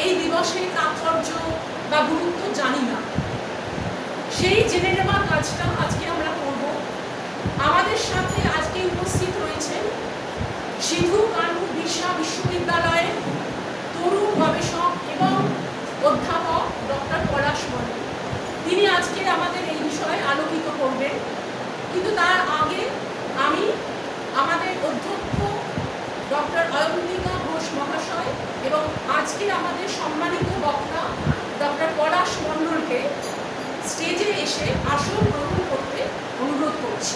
এই দিবসের তাৎপর্য বা গুরুত্ব জানি না, সেই জেনে নেওয়ার কাজটা আজকে আমরা করব। আমাদের সাথে আজকে উপস্থিত রয়েছেন সিধু কানু বিরসা বিশ্ববিদ্যালয়ের তরুণ গবেষক এবং অধ্যাপক ডক্টর পলাশ মণ্ডল। তিনি আজকে আমাদের এই বিষয়ে আলোকিত করবেন। কিন্তু তার আগে আমি আমাদের অধ্যক্ষ ডক্টর অয়ন্তিকা ঘোষ মহাশয় এবং আজকে আমাদের সম্মানিত বক্তা ডক্টর পলাশ মণ্ডলকে স্টেজে এসে আসন গ্রহণ করতে অনুরোধ করছি।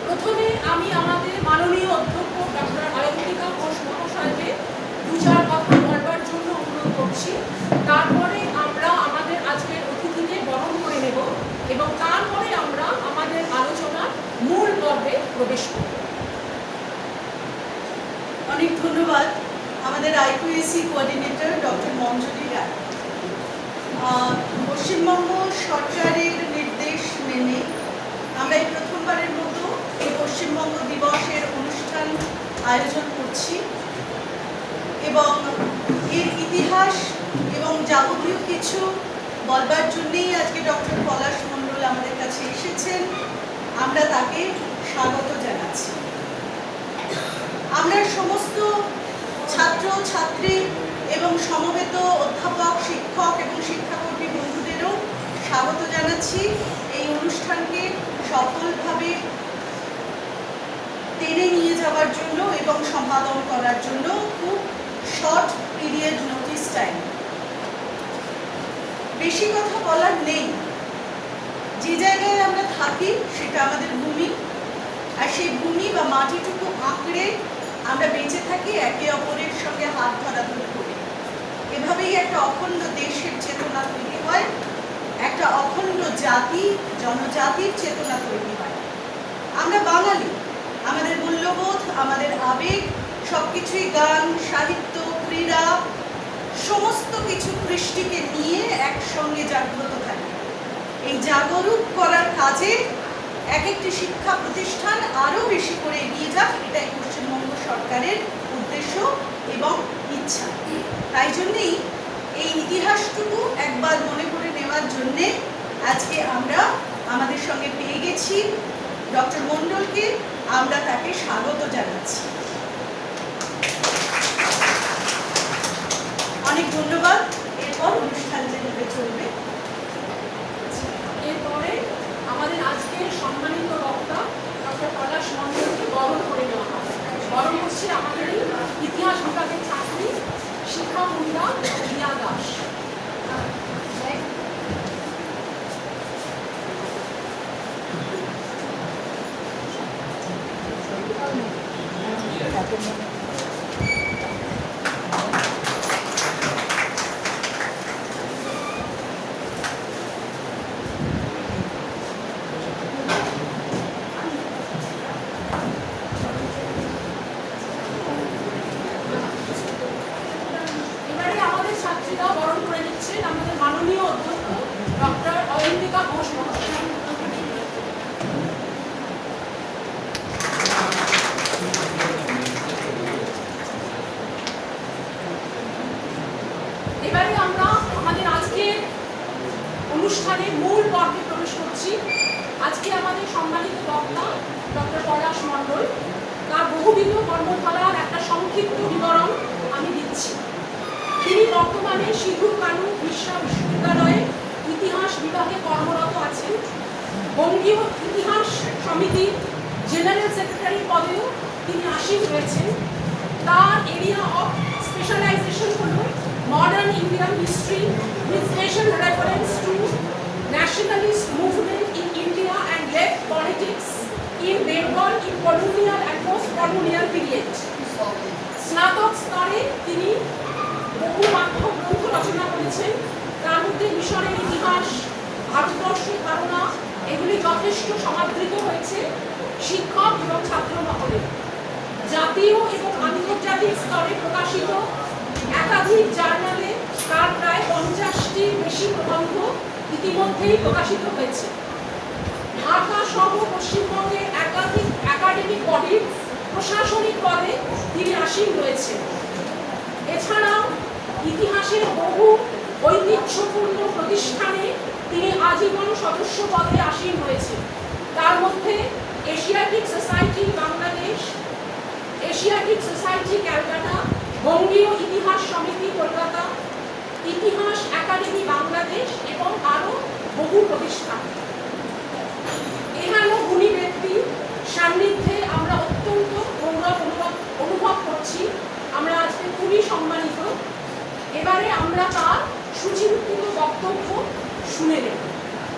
প্রথমে আমি আমাদের মাননীয় অধ্যক্ষ ডক্টর অয়ন্তিকা ঘোষ মহাশয়কে দু চার কথা বলবার জন্য অনুরোধ করছি। তারপরে আমরা আমাদের আজকের অতিথিকে বরণ করে নেব এবং তারপরে আমরা আমাদের আলোচনার মূল পর্বে প্রবেশ করব। অনেক ধন্যবাদ আমাদের আইকিউএসি কোঅর্ডিনেটর ডক্টর মঞ্জুরি রায়। পশ্চিমবঙ্গ সরকারের নির্দেশ মেনে আমরা এই প্রথমবারের মতো এই পশ্চিমবঙ্গ দিবসের অনুষ্ঠান আয়োজন করছি এবং এর ইতিহাস এবং যাবতীয় কিছু বলবার জন্যেই আজকে ডক্টর পলাশ মণ্ডল আমাদের কাছে এসেছেন। আমরা তাকে স্বাগত জানাচ্ছি। আমরা সমস্ত ছাত্র ছাত্রী এবং সমবেত অধ্যাপক শিক্ষক এবং শিক্ষাকর্মী বন্ধুদেরও স্বাগত জানাচ্ছি এই অনুষ্ঠানকে সফলভাবে টেনে নিয়ে যাওয়ার জন্য এবং সম্পাদন করার জন্য খুব শর্ট পিরিয়ড নোটিস টাইম। বেশি কথা বলার নেই। যে জায়গায় আমরা থাকি সেটা আমাদের ভূমি, আর সেই ভূমি বা মাটিটুকু আঁকড়ে আমরা বেঁচে থাকি, একে অপরের সঙ্গে হাত ধরাধরি করি। এভাবেই একটা অখণ্ড দেশের চেতনা তৈরি হয়, একটা অখণ্ড জাতি জনজাতির চেতনা তৈরি হয়। আমরা বাঙালি, আমাদের মূল্যবোধ, আমাদের আবেগ সবকিছুই গান, সাহিত্য, ক্রীড়া সমস্ত কিছু কৃষ্টিকে নিয়ে একসঙ্গে জাগ্রত থাকে। এই জাগরুক করার কাজে এক একটি শিক্ষা প্রতিষ্ঠান আরও বেশি করে এগিয়ে যাক, এটাই পশ্চিমবঙ্গ সরকারের উদ্দেশ্য এবং ইচ্ছা। তাই জন্যেই এই ইতিহাসটুকু একবার মনে করে নেওয়ার জন্যে আজকে আমরা আমাদের সঙ্গে পেয়ে গেছি ডক্টর মণ্ডলকে। আমরা তাকে স্বাগত জানাচ্ছি। অনেক ধন্যবাদ। এরপর অনুষ্ঠান যেভাবে চলবে। এরপরে আমাদের আজকের সম্মানিত বক্তা ডক্টর পলাশ মণ্ডলকে বরণ করে নেওয়া হয়। বরণ হচ্ছে আমাদের ইতিহাস বিভাগের ছাত্রী শিক্ষামূল্যা রিয়া দাস। বরণ করে নিচ্ছেন আমাদের মাননীয় অধ্যক্ষ ডক্টর অয়ন্তিকা ঘোষ মহাশয়। এবারে আমরা আমাদের আজকের অনুষ্ঠানের মূল পর্বে প্রবেশ করছি। আজকে আমাদের সম্মানিত বক্তা ডক্টর পলাশ মণ্ডল, তার বহুবিধ কর্মধারার একটা সংক্ষিপ্ত বিবরণ আমি দিচ্ছি। তিনি বর্তমানে সিধু কানু বিরসা বিশ্ববিদ্যালয়ে ইতিহাস বিভাগে কর্মরত আছেন। বঙ্গীয় ইতিহাস সমিতির জেনারেল সেক্রেটারি পদেও তিনি আসীন রয়েছেন। তার এরিয়া অফ স্পেশালাইজেশন হল modern Indian history with special reference to nationalist movement in India and left politics in Bengal in colonial and post colonial period. স্নাতক স্তরে তিনি বহু পাঠ্য গ্রন্থ রচনা করেছেন। তার মধ্যে মিশরের ইতিহাস, ভারতবর্ষের ধারণা এগুলি যথেষ্ট সমাদৃত হয়েছে শিক্ষক এবং ছাত্র মহলে। জাতীয় এবং আন্তর্জাতিক স্তরে প্রকাশিত একাধিক একাধিক জার্নালে তার প্রায় 50টির বেশি প্রবন্ধ ইতিমধ্যেই প্রকাশিত হয়েছে। ঢাকা সহ পশ্চিমবঙ্গের একাধিক একাডেমিক বডির প্রশাসনিক পদে তিনি আসীন রয়েছে। এছাড়াও ইতিহাসের বহু ঐতিহ্যপূর্ণ প্রতিষ্ঠানে তিনি আজীবন সদস্য পদে আসীন রয়েছে। তার মধ্যে Asiatic society Bangladesh, Asiatic society Calcutta, বঙ্গীয় ইতিহাস সমিতি কলকাতা, ইতিহাস একাডেমি বাংলাদেশ এবং আরও বহু প্রতিষ্ঠান। এহেন গুণী ব্যক্তি সান্নিধ্যে আমরা অত্যন্ত গৌরব অনুভব করছি। আমরা আজকে খুবই সম্মানিত। এবারে আমরা তার সুচিন্তিত বক্তব্য শুনে নেব।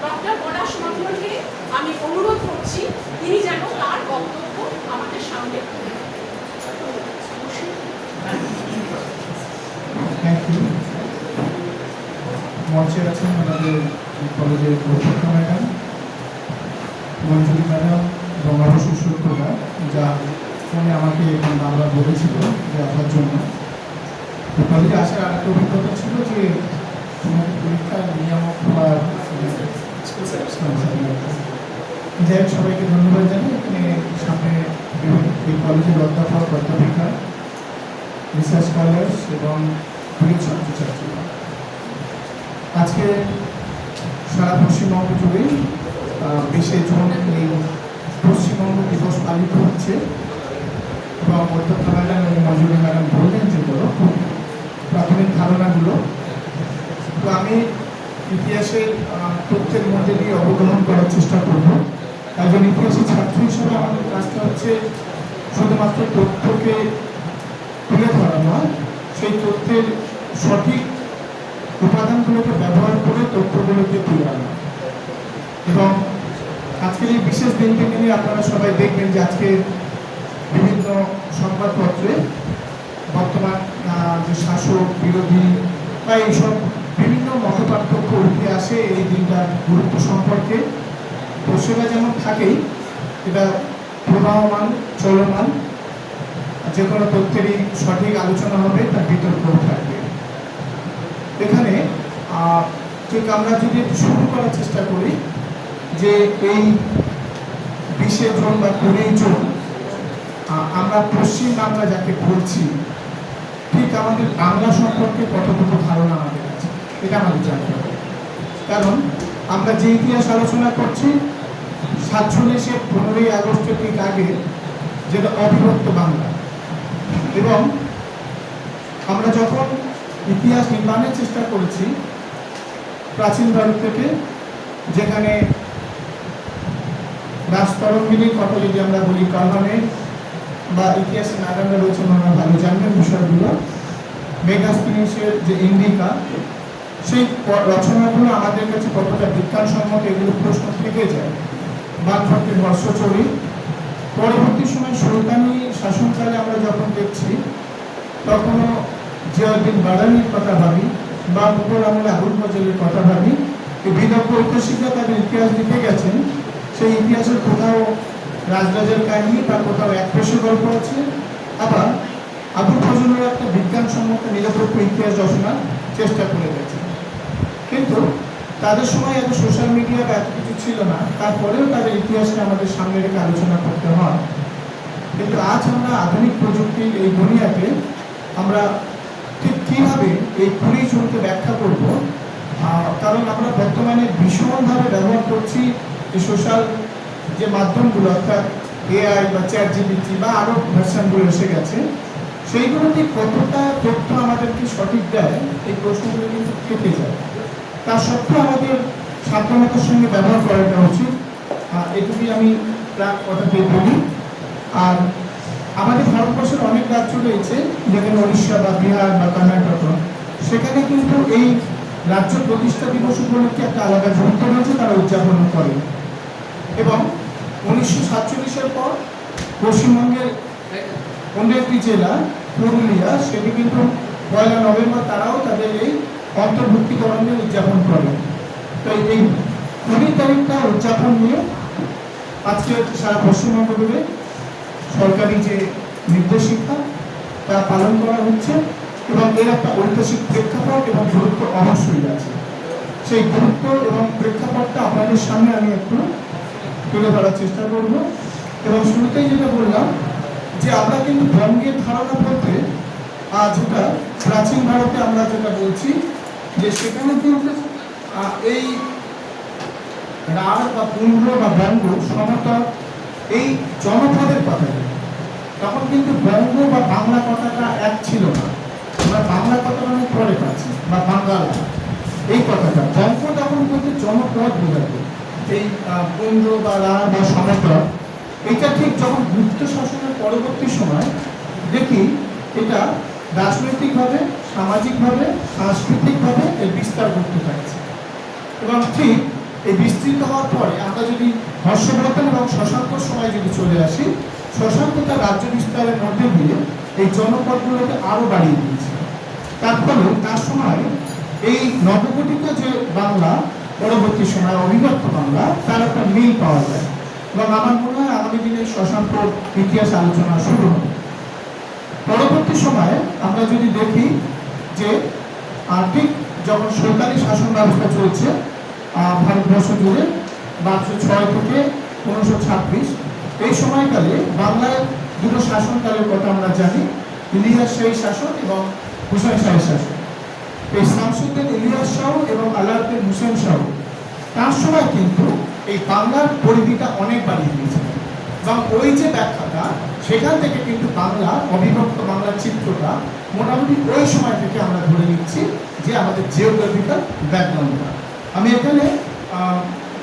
ডক্টর পলাশ মণ্ডলকে আমি অনুরোধ করছি তিনি যেন তার বক্তব্য আমাদের সামনে তুলে ধরেন। মঞ্চে আছেন আমাদের কলেজের অধ্যক্ষ ম্যাডাম, মঞ্জুরি ম্যাডাম এবং আরও শিক্ষকরা, যা ফোনে আমাকে এখন বারবার বলেছিল যে আসার জন্য। তো কলেজে আসার আরেকটা অভিজ্ঞতা ছিল যে পরীক্ষার নিয়ামক বা যাই হোক, সবাইকে ধন্যবাদ জানাই। এখানে সামনে এই কলেজের অধ্যাপক অধ্যাপিকা, রিসার্চ স্কলার্স এবং অনেক ছাত্রছাত্রীরা, আজকে সারা পশ্চিমবঙ্গ জুড়ে 20শে জুন এই পশ্চিমবঙ্গ দিবস পালিত হচ্ছে এবং অধ্যক্ষ ম্যাডাম এবং মঞ্জুরি ম্যাডাম বললেন যেগুলো প্রাথমিক ধারণাগুলো। তো আমি ইতিহাসের তথ্যের মধ্যে দিয়ে অবগাহন করার চেষ্টা করব। একজন ইতিহাসের ছাত্র হিসেবে আমাদের কাজটা হচ্ছে শুধুমাত্র তথ্যকে তুলে ধরা নয়, সেই তথ্যের সঠিক উপাদানগুলোকে ব্যবহার করে তথ্যগুলোকে তুলে আনা। এবং আজকের এই বিশেষ দিনকে নিয়ে আপনারা সবাই দেখবেন যে আজকে বিভিন্ন সংবাদপত্রে বর্তমান যে শাসক বিরোধী বা এইসব বিভিন্ন মতপার্থক্য উঠে আসে এই দিনটার গুরুত্ব সম্পর্কে। তো সেটা যেমন থাকেই, এটা প্রবাহমান চলমান, যে কোনো তথ্যেরই সঠিক আলোচনা হবে, তার বিতর্কও থাকবে। এখানে ঠিক আমরা যদি একটু শুরু করার চেষ্টা করি যে এই 20শে জুন বা 20 জুন আমরা পশ্চিম বাংলা যাকে বলছি, ঠিক আমাদের বাংলা সম্পর্কে কতটুকু ধারণা আমাদের আছে এটা আমাদের জানতে হবে। কারণ আমরা যে ইতিহাস আলোচনা করছি 47-এর 15ই আগস্টের ঠিক আগে, যেটা অবিভক্ত বাংলা। এবং আমরা যখন ইতিহাস নির্মাণের চেষ্টা করেছি প্রাচীন ভারত থেকে, যেখানে রাজতরঙ্গিনীর কথা যদি আমরা বলি, কারণে বা ইতিহাসের ম্যাডামরা রয়েছেন, ওনারা ভালো জানবেন বিষয়গুলো। মেগাস্পিনিসের যে ইন্ডিকা, সেই রচনাগুলো আমাদের কাছে কতটা বিজ্ঞানসম্মত এগুলো প্রশ্ন থেকে যায়। বানভট্টের হর্ষচরী, পরবর্তী সময় সুলতানি শাসনকালে আমরা যখন দেখছি তখনও জিয়াউদ্দিন বাদানির কথা ভাবি বা মুঘল আমলে আবুল ফজলের কথা ভাবি। এই বিদগ্ধ ঐতিহাসিকরা তাদের ইতিহাস লিখে গেছেন, সেই ইতিহাসের কোথাও রাজরাজের কাহিনী বা কোথাও একপেশে গল্প আছে, আবার আবুল ফজলের একটা বিজ্ঞানসম্মত নিরপেক্ষ ইতিহাস রচনার চেষ্টা করে গেছে। কিন্তু তাদের সময় এত সোশ্যাল মিডিয়া বা এত কিছু ছিল না, তারপরেও তাদের ইতিহাসকে আমাদের সামনে রেখে আলোচনা করতে হয়। কিন্তু আজ আমরা আধুনিক প্রযুক্তির এই দুনিয়াতে আমরা ঠিক কীভাবে এই 20 জুনকে ব্যাখ্যা করব, কারণ আমরা বর্তমানে ভীষণভাবে ব্যবহার করছি যে সোশ্যাল যে মাধ্যমগুলো, অর্থাৎ এআই বা ChatGPT বা আরও ভার্সানগুলো এসে গেছে, সেইগুলোতে কতটা তথ্য আমাদেরকে সঠিক দেয় এই প্রশ্নগুলো কিন্তু থেকে যায়। তার সত্ত্বেও আমাদের সাবধানতার সঙ্গে ব্যবহার করাটা উচিত, এটুকুই আমি প্রাক কথাতে বলি। আর আমাদের ভারতবর্ষের অনেক রাজ্য রয়েছে, যেখানে উড়িষ্যা বা বিহার বা কর্ণাটক, সেখানে কিন্তু এই রাজ্য প্রতিষ্ঠা দিবস উপলক্ষে একটা আলাদা গুরুত্ব রয়েছে, তারা উদযাপন করে। এবং 1947-এর পর পশ্চিমবঙ্গের অন্য একটি জেলা পুরুলিয়া, সেটি কিন্তু 1 নভেম্বর তারাও তাদের এই অন্তর্ভুক্তিকরণের উদযাপন করে। তো এই 20 তারিখটা উদযাপন নিয়ে আজকে সারা পশ্চিমবঙ্গ জুড়ে সরকারি যে নির্দেশিকা তা পালন করা হচ্ছে। এবং এর একটা ঐতিহাসিক প্রেক্ষাপট এবং গুরুত্ব অবশ্যই আছে। সেই গুরুত্ব এবং প্রেক্ষাপটটা আপনাদের সামনে আমি একটু তুলে ধরার চেষ্টা করব। এবং শুরুতেই যেটা বললাম যে আমরা কিন্তু বঙ্গের ধারণা বলতে যেটা প্রাচীন ভারতে আমরা যেটা বলছি যে সেখানে কিন্তু এই রাঢ় বা পুণ্ড বা বঙ্গ সমতল এই জনপদের কথা, তখন কিন্তু বঙ্গ বা বাংলা কথাটা এক ছিল না। আমরা বাংলা কথাটা অনেক পরে পাচ্ছি বা বাঙ্গাল এই কথাটা, বঙ্গ তখন কিন্তু জনপদ বোঝাতো। এই পুণ্ড বা রাঢ় বা সমতল এটা ঠিক যখন গুপ্ত শাসনের পরবর্তী সময় দেখি এটা রাজনৈতিকভাবে, সামাজিকভাবে, সাংস্কৃতিকভাবে এর বিস্তার করতে থাকছে। এবং ঠিক এই বিস্তৃত হওয়ার পরে আমরা যদি হর্ষবর্ধন এবং শশাঙ্কর সময় যদি চলে আসি, শশাঙ্ক তার রাজ্য বিস্তারের মধ্যে দিয়ে এই জনপদগুলোকে আরো বাড়িয়ে দিয়েছে। তার ফলে তার সময় এই নবগঠিত যে বাংলা, পরবর্তী সময় অবিভক্ত বাংলা, তার একটা মিল পাওয়া যায়। এবং আমার মনে হয় আগামী দিনে শশাঙ্কর ইতিহাস আলোচনা শুরু হবে। পরবর্তী সময়ে আমরা যদি দেখি যে ঠিক যখন সরকারি শাসন ব্যবস্থা চলছে ভারতবর্ষ জুড়ে 1206 থেকে 1526, এই সময়কালে বাংলায় দুটো শাসনকালের কথা আমরা জানি, ইলিয়াস শাহী শাসন এবং হুসেন শাহী শাসন। এই শামসুদ্দিন ইলিয়াস শাহ এবং আলাউদ্দিন হুসেন শাহ তার সময় কিন্তু এই বাংলার পরিধিটা অনেক বাড়িয়ে দিয়েছিলেন। এবং ওই যে ব্যাখ্যাটা, সেখান থেকে কিন্তু বাংলা অবিভক্ত বাংলার চিত্রটা মোটামুটি ওই সময় থেকে আমরা ধরে নিচ্ছি যে আমাদের জিওগ্রাফিক্যাল ব্যাকগ্রাউন্ডটা। আমি এখানে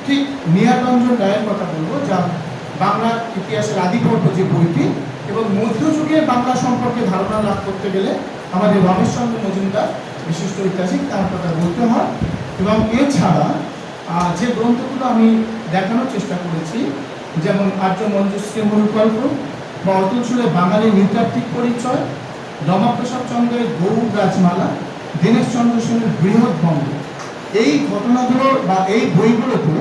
ঠিক নীহাররঞ্জন রায়ের কথা বলবো, যা বাংলার ইতিহাসের আদিপর্ব যে বইটি, এবং মধ্যযুগের বাংলা সম্পর্কে ধারণা লাভ করতে গেলে আমাদের রমেশচন্দ্র মজুমদার বিশিষ্ট ঐতিহাসিক, তার কথা বলতে হয়। এবং এছাড়া যে গ্রন্থগুলো আমি দেখানোর চেষ্টা করেছি, যেমন আর্য মঞ্জুশ্রী মূলকল্প বা অতুল সুরের বাঙালি নৃতাত্ত্বিক পরিচয়, রমাপ্রসাদ চন্দ্রের গৌর রাজমালা, দীনেশ চন্দ্র সেনের বৃহৎ বঙ্গ, এই ঘটনাগুলো বা এই বইগুলোতে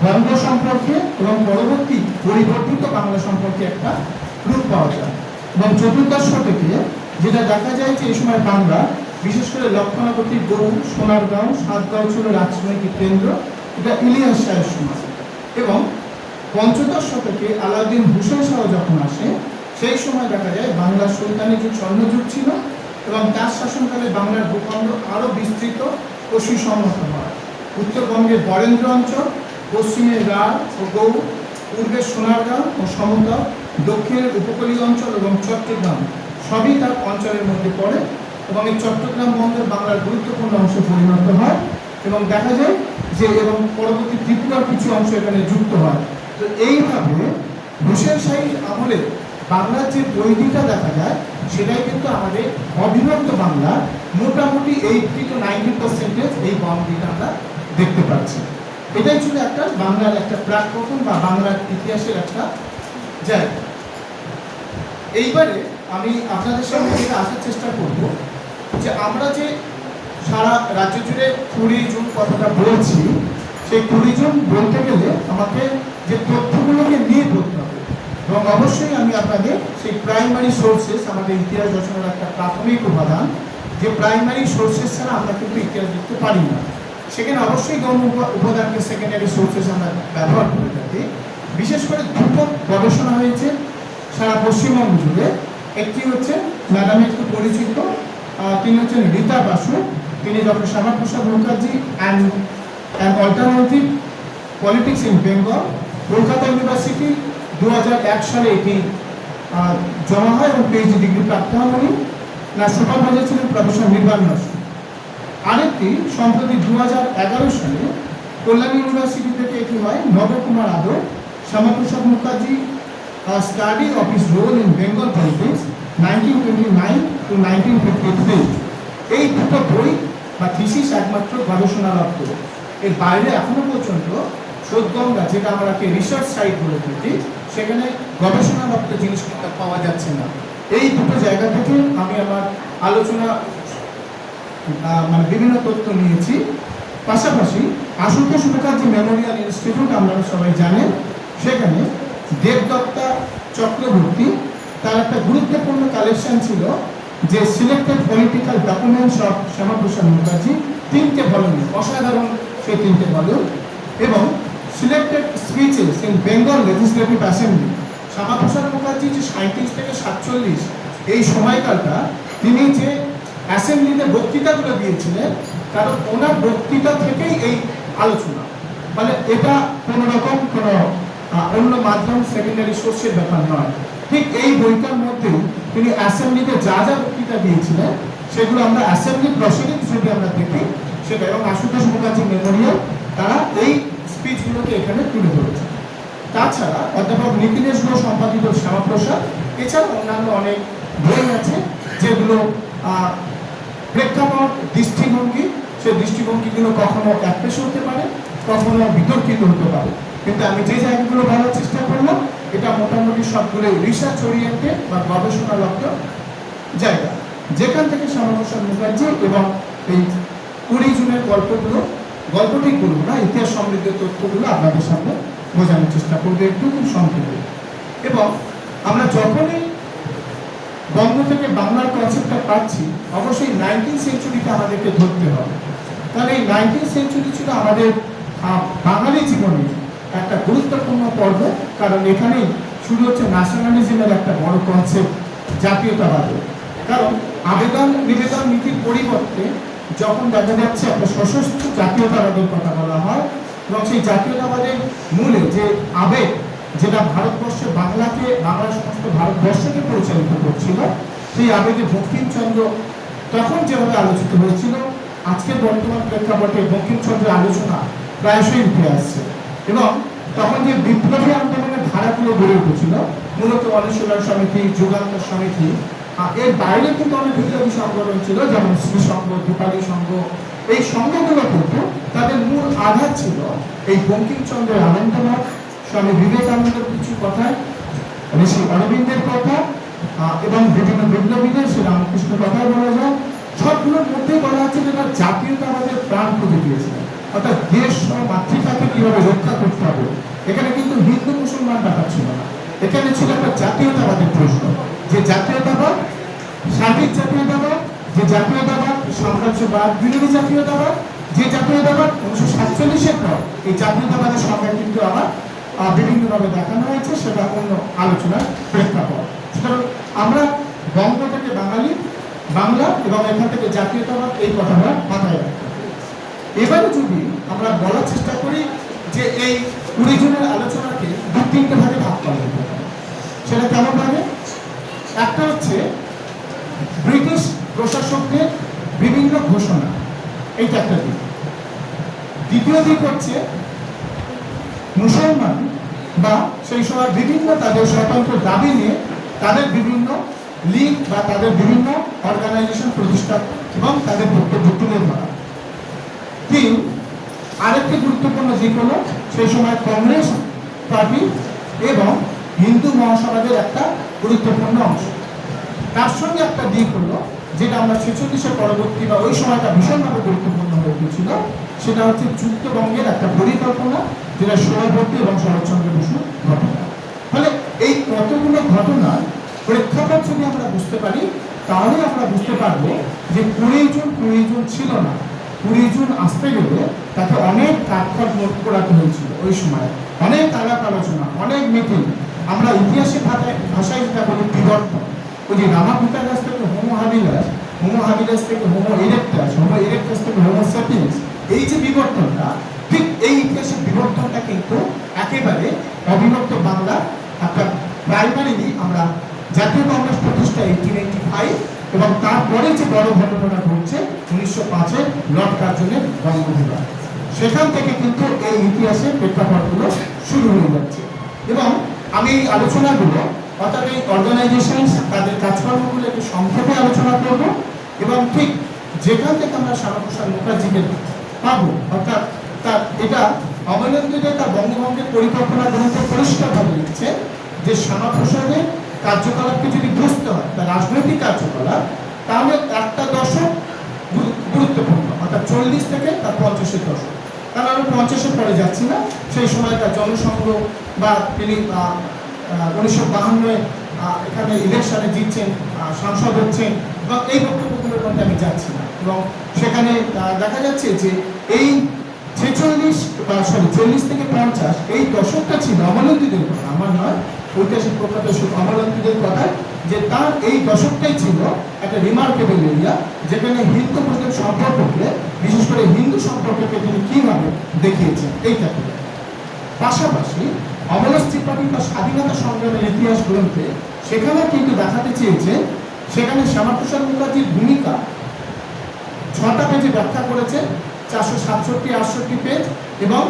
বঙ্গ সম্পর্কে এবং পরবর্তী পরিবর্তিত বাংলা সম্পর্কে একটা রূপ পাওয়া যায়। এবং চতুর্দশ শতকে যেটা দেখা যায় যে এই সময় বাংলা, বিশেষ করে লক্ষণাবতী, গৌড়, সোনারগাঁও, সাতগাঁও ছিল রাজনৈতিক কেন্দ্র, এটা ইলিয়াস শাহের সময়। এবং পঞ্চদশ শতকে আলাউদ্দিন হুসেন শাহ যখন আসে, সেই সময় দেখা যায় বাংলার সুলতানি যুগ, স্বর্ণযুগ ছিল, এবং তার শাসনকালে বাংলার ভূখণ্ড আরও বিস্তৃত ও সুসংহত হয়। উত্তরবঙ্গের বরেন্দ্র অঞ্চল, পশ্চিমের রাঢ় ও গৌড়, পূর্বের সোনারগাঁও ও সমতল, দক্ষিণের উপকূলীয় অঞ্চল এবং চট্টগ্রাম সবই তার অঞ্চলের মধ্যে পড়ে। এবং এই চট্টগ্রাম বন্দর বাংলার গুরুত্বপূর্ণ অংশে পরিণত হয়। এবং দেখা যায় যে এবং পরবর্তী ত্রিপুরার কিছু অংশ এখানে যুক্ত হয়। তো এইভাবে হুসেন শাহী আমলে বাংলার যে বৈদিকটা দেখা যায়, সেটাই কিন্তু আমাদের অবিভক্ত বাংলা মোটামুটি 80 to 90% এই বাউন্ডারিটা আমরা দেখতে পাচ্ছি। এটাই ছিল একটা বাংলার একটা প্রাকপ্রথম বা বাংলার ইতিহাসের একটা জায়গা। এইবারে আমি আপনাদের সামনে যেটা আসার চেষ্টা করব যে আমরা যে সারা রাজ্য জুড়ে 20 জুন কথাটা বলছি, সেই 20 জুন বলতে গেলে আমাকে যে তথ্যগুলোকে নিয়ে বলতে হবে। এবং অবশ্যই আমি আপনাদের সেই প্রাইমারি সোর্সেস, আমাদের ইতিহাস রচনার একটা প্রাথমিক উপাদান, যে প্রাইমারি সোর্সেস ছাড়া আমরা কিন্তু ইতিহাস লিখতে পারি না। সেখানে অবশ্যই গৌণ উপাদানকে সেকেন্ডারি সোর্সেস আমরা ব্যবহার করে থাকি। বিশেষ করে দুটো গবেষণা হয়েছে সারা পশ্চিমবঙ্গ জুড়ে। একটি হচ্ছে ম্যাডাম একটু পরিচিত, তিনি হচ্ছেন রীতা বাসু, তিনি doctor Shyama Prasad Mukherjee and alternative politics in Bengal, Kolkata university, 2001 সালে এটি জমা হয় এবং পিএইচডি ডিগ্রি প্রাপ্ত হন উনি। না সুপারভাইজার ছিলেন প্রফেসর নির্বাণ বসু। আরেকটি সম্প্রতি 2011 সালে কল্যাণ ইউনিভার্সিটি থেকে এটি হয় Nabakumar Adar, Shyama Prasad Mukherjee, study of his role in Bengal politics 1929 to 1953। এই দুটো বই বা থিসিস একমাত্র গবেষণালব্ধ। এর বাইরে এখনো পর্যন্ত সোদগঙ্গা, যেটা আমরা রিসার্চ সাইট বলে থাকি, সেখানে গবেষণালব্ধ জিনিসপত্র পাওয়া যাচ্ছে না। এই দুটো জায়গা থেকে আমি আমার আলোচনা বিভিন্ন তথ্য নিয়েছি। পাশাপাশি আশুতোষ মুখার্জি মেমোরিয়াল ইনস্টিটিউট আপনারা সবাই জানেন, সেখানে দেবদত্তা চক্রবর্তী, তার একটা গুরুত্বপূর্ণ কালেকশন ছিল যে selected political documents of Shyama Prasad Mukherjee, 3টে ভলিউম, অসাধারণ সেই 3টে ভলিউম, এবং selected speeches in Bengal legislative assembly. Shyama Prasad Mukherjee যে 37 থেকে 47 এই সময়কালটা তিনি যে অ্যাসেম্বলিতে বক্তৃতাগুলো দিয়েছিলেন, কারণ ওনার বক্তৃতা থেকেই এই আলোচনা, মানে এটা কোনো রকম কোনো অন্য মাধ্যম সেকেন্ডারি সোর্সের ব্যাপার নয়। ঠিক এই বইটার মধ্যেই তিনি অ্যাসেম্বলিতে যা যা বক্তৃতা দিয়েছিলেন সেগুলো আমরা অ্যাসেম্বলি প্রসিডিংস যদি আমরা দেখি সেটা, এবং আশুতোষ মুখার্জি মেমোরিয়াল তারা এই স্পিচগুলোকে এখানে তুলে ধরেছে। তাছাড়া অধ্যাপক নিখিলেশ ঘোষ সম্পাদিত শ্যামাপ্রসাদ, এছাড়া অন্যান্য অনেক বই আছে যেগুলো প্রেক্ষাপট, দৃষ্টিভঙ্গি, সেই দৃষ্টিভঙ্গিগুলো কখনো একপেশে হতে পারে, কখনো বিতর্কিত হতে পারে, কিন্তু আমি যে জায়গাগুলো বলার চেষ্টা করলাম এটা মোটামুটি সবগুলো রিসার্চ ওরিয়েন্টেড বা গবেষণালব্ধ জায়গা, যেখান থেকে শ্যামাপ্রসাদ মুখার্জি এবং এই 20 জুনের গল্পটি বলবো না, ইতিহাস সমৃদ্ধ তথ্যগুলো আপনাদের সামনে বোঝানোর চেষ্টা করবো একটু খুব সংক্ষেপে। এবং আমরা যখনই বঙ্গ থেকে বাংলার কনসেপ্টটা পাচ্ছি, অবশ্যই 19th সেঞ্চুরিটা আমাদেরকে ধরতে হবে। তাহলে এই 19th সেঞ্চুরি ছিল আমাদের বাঙালি জীবনে একটা গুরুত্বপূর্ণ পর্ব, কারণ এখানেই শুরু হচ্ছে ন্যাশনালিজমের একটা বড় কনসেপ্ট, জাতীয়তাবাদের। কারণ আবেদন নিবেদন নীতির পরিবর্তে যখন দেখা যাচ্ছে একটা সশস্ত্র জাতীয়তাবাদের কথা বলা হয়, এবং সেই জাতীয়তাবাদের মূলে যে আবেগ, যেটা ভারতবর্ষে বাংলার সমস্ত ভারতবর্ষকে পরিচালিত করছিল, সেই আবেগে বঙ্কিমচন্দ্র তখন যেভাবে আলোচিত হয়েছিল, আজকের বর্তমান প্রেক্ষাপটে বঙ্কিমচন্দ্রের আলোচনা প্রায়শই উঠে আসছে। এবং তখন যে বিপ্লবী আন্দোলনের ধারাগুলো গড়ে উঠেছিল, মূলত অনুশীলন সমিতি, যুগান্তর সমিতি, এর বাইরে কিন্তু অনেক বিপ্লবী সংগঠন ছিল, যেমন শ্রী সংঘ, দীপালী সংঘ। এই সংঘগুলো কিন্তু তাদের মূল আধার ছিল এই বঙ্কিমচন্দ্রের আনন্দমঠ, স্বামী বিবেকানন্দের কিছু কথা, ঋষি অরবিন্দের কথা, এবং বিভিন্ন বিপ্লবীদের শ্রী রামকৃষ্ণ কথাই বলা যায়। সবগুলোর মধ্যেই বলা হচ্ছে যে তার জাতীয়তাবাদের প্রাণ খুঁজে দিয়েছিলেন, অর্থাৎ দেশ ও মাতৃকাকে কিভাবে রক্ষা করতে হবে। এখানে কিন্তু হিন্দু মুসলমান ব্যাপার ছিল না, এখানে ছিল একটা জাতীয়তাবাদের প্রশ্ন, যে জাতীয়তাবাদ সার্বিক জাতীয়তাবাদ, যে জাতীয়তাবাদ সাম্রাজ্যবাদ বিরোধী জাতীয়তাবাদ, যে জাতীয়তাবাদ 1947-এর পর এই জাতীয়তাবাদের সংজ্ঞা কিন্তু আবার বিভিন্নভাবে দেখানো হয়েছে, সেটা অন্য আলোচনার প্রেক্ষাপট। সুতরাং আমরা বঙ্গ থেকে বাংলা এবং এখান থেকে জাতীয়তাবাদ, এই কথাটা মাথায় রাখতে হবে। এবারে যদি আমরা বলার চেষ্টা করি যে এই 20 জনের আলোচনাকে 2-3টে ভাগে ভাগ করা যেতে পারে, সেটা কেমন ভাবে? একটা হচ্ছে ব্রিটিশ প্রশাসকদের বিভিন্ন ঘোষণা, এইটা একটা দিক। দ্বিতীয় দিক হচ্ছে মুসলমান বা সেই সময় বিভিন্ন তাদের স্বতন্ত্র দাবি নিয়ে তাদের বিভিন্ন লীগ বা তাদের বিভিন্ন অর্গানাইজেশন প্রতিষ্ঠা এবং তাদের বক্তব্য তুলে ধরা। আরেকটি গুরুত্বপূর্ণ দিক হলো সেই সময় কংগ্রেস পার্টি এবং হিন্দু মহাসমাজের একটা গুরুত্বপূর্ণ অংশ। তার সঙ্গে একটা দিক হলো যেটা আমরা 46-এর পরবর্তী বা ওই সময়টা ভীষণভাবে গুরুত্বপূর্ণ হয়ে উঠেছিল, সেটা হচ্ছে যুক্তবঙ্গের একটা পরিকল্পনা, যেটা সোহরাবর্তী এবং শরৎচন্দ্র বসুর ঘটনা। ফলে এই কতগুলো ঘটনার প্রেক্ষাপট যদি আমরা বুঝতে পারি, তাহলে আমরা বুঝতে পারবো যে 20 জন ছিল না, 20 জন আসতে গেলে তাকে অনেক কাঠখড় নোট করাতে হয়েছিল। ওই সময় অনেক আলাপ আলোচনা, অনেক মিটিং। আমরা ইতিহাসের ভাষায় যেটা বলি বিবর্তন, ওই যে রামাভিতার কাছ থেকে হোমো হাবিলাস থেকে হোমো ইরেক্টাস থেকে হোমো স্যাপিয়েন্স, এই যে বিবর্তনটা, ঠিক এই ইতিহাসের বিবর্তনটা কিন্তু একেবারে অবিভক্ত বাংলা একটা প্রাইমারিলি আমরা জাতীয় কংগ্রেস প্রতিষ্ঠা 1885 এবং তারপরে যে বড় ঘটনাটা ঘটছে 1905-এর লর্ড কার্জনের বঙ্গবিভাগ, সেখান থেকে কিন্তু এই ইতিহাসের প্রেক্ষাপটগুলো শুরু হয়ে যাচ্ছে। এবং আমি এই আলোচনাগুলো, অর্থাৎ এই অর্গানাইজেশন তাদের কাজকর্মগুলো একটু সংক্ষেপে আলোচনা করব, এবং ঠিক যেখান থেকে আমরা শ্যামাপ্রসাদ মুখার্জিকে পাবো, অর্থাৎ তার এটা অবলম্বিত তার বঙ্গভঙ্গের পরিকল্পনা গ্রন্থে পরিষ্কারভাবে লিখছে যে শ্যামাপ্রসাদের কার্যকলাপকে যদি বুঝতে হয়, তার রাজনৈতিক কার্যকলাপ, তাহলে একটা দশক গুরুত্বপূর্ণ, অর্থাৎ 40 থেকে তার 50-এর দশক। কারণ আমি 50-এর পরে যাচ্ছি না, সেই সময় তার জনসংঘ বা তিনি 1952 এখানে ইলেকশনে জিতছেন, সাংসদ হচ্ছেন, এবং এই বক্তব্যগুলোর মধ্যে আমি যাচ্ছি না। এবং সেখানে দেখা যাচ্ছে যে এই 40 থেকে 50 এই দশকটা ছিল অমলান্তিদের কথা, আমার নয়, ঐতিহাসিক প্রখ্যাত অমলান্তিদের কথা, যে তার এই দশকটাই ছিল একটা রিমার্কেবল এরিয়া, যেখানে হিন্দু মুসলিম সম্পর্ককে, বিশেষ করে হিন্দু সম্পর্ককে তিনি কিভাবে দেখিয়েছেন এইটাকে। পাশাপাশি অমলেশ ত্রিপাঠী বা স্বাধীনতা সংগ্রামের ইতিহাস গ্রন্থে সেখানে কিন্তু দেখাতে চেয়েছে, সেখানে শ্যামাপ্রসাদ মুখার্জির ভূমিকা 6টা পেজে ব্যাখ্যা করেছে, 467-68 পেজ এবং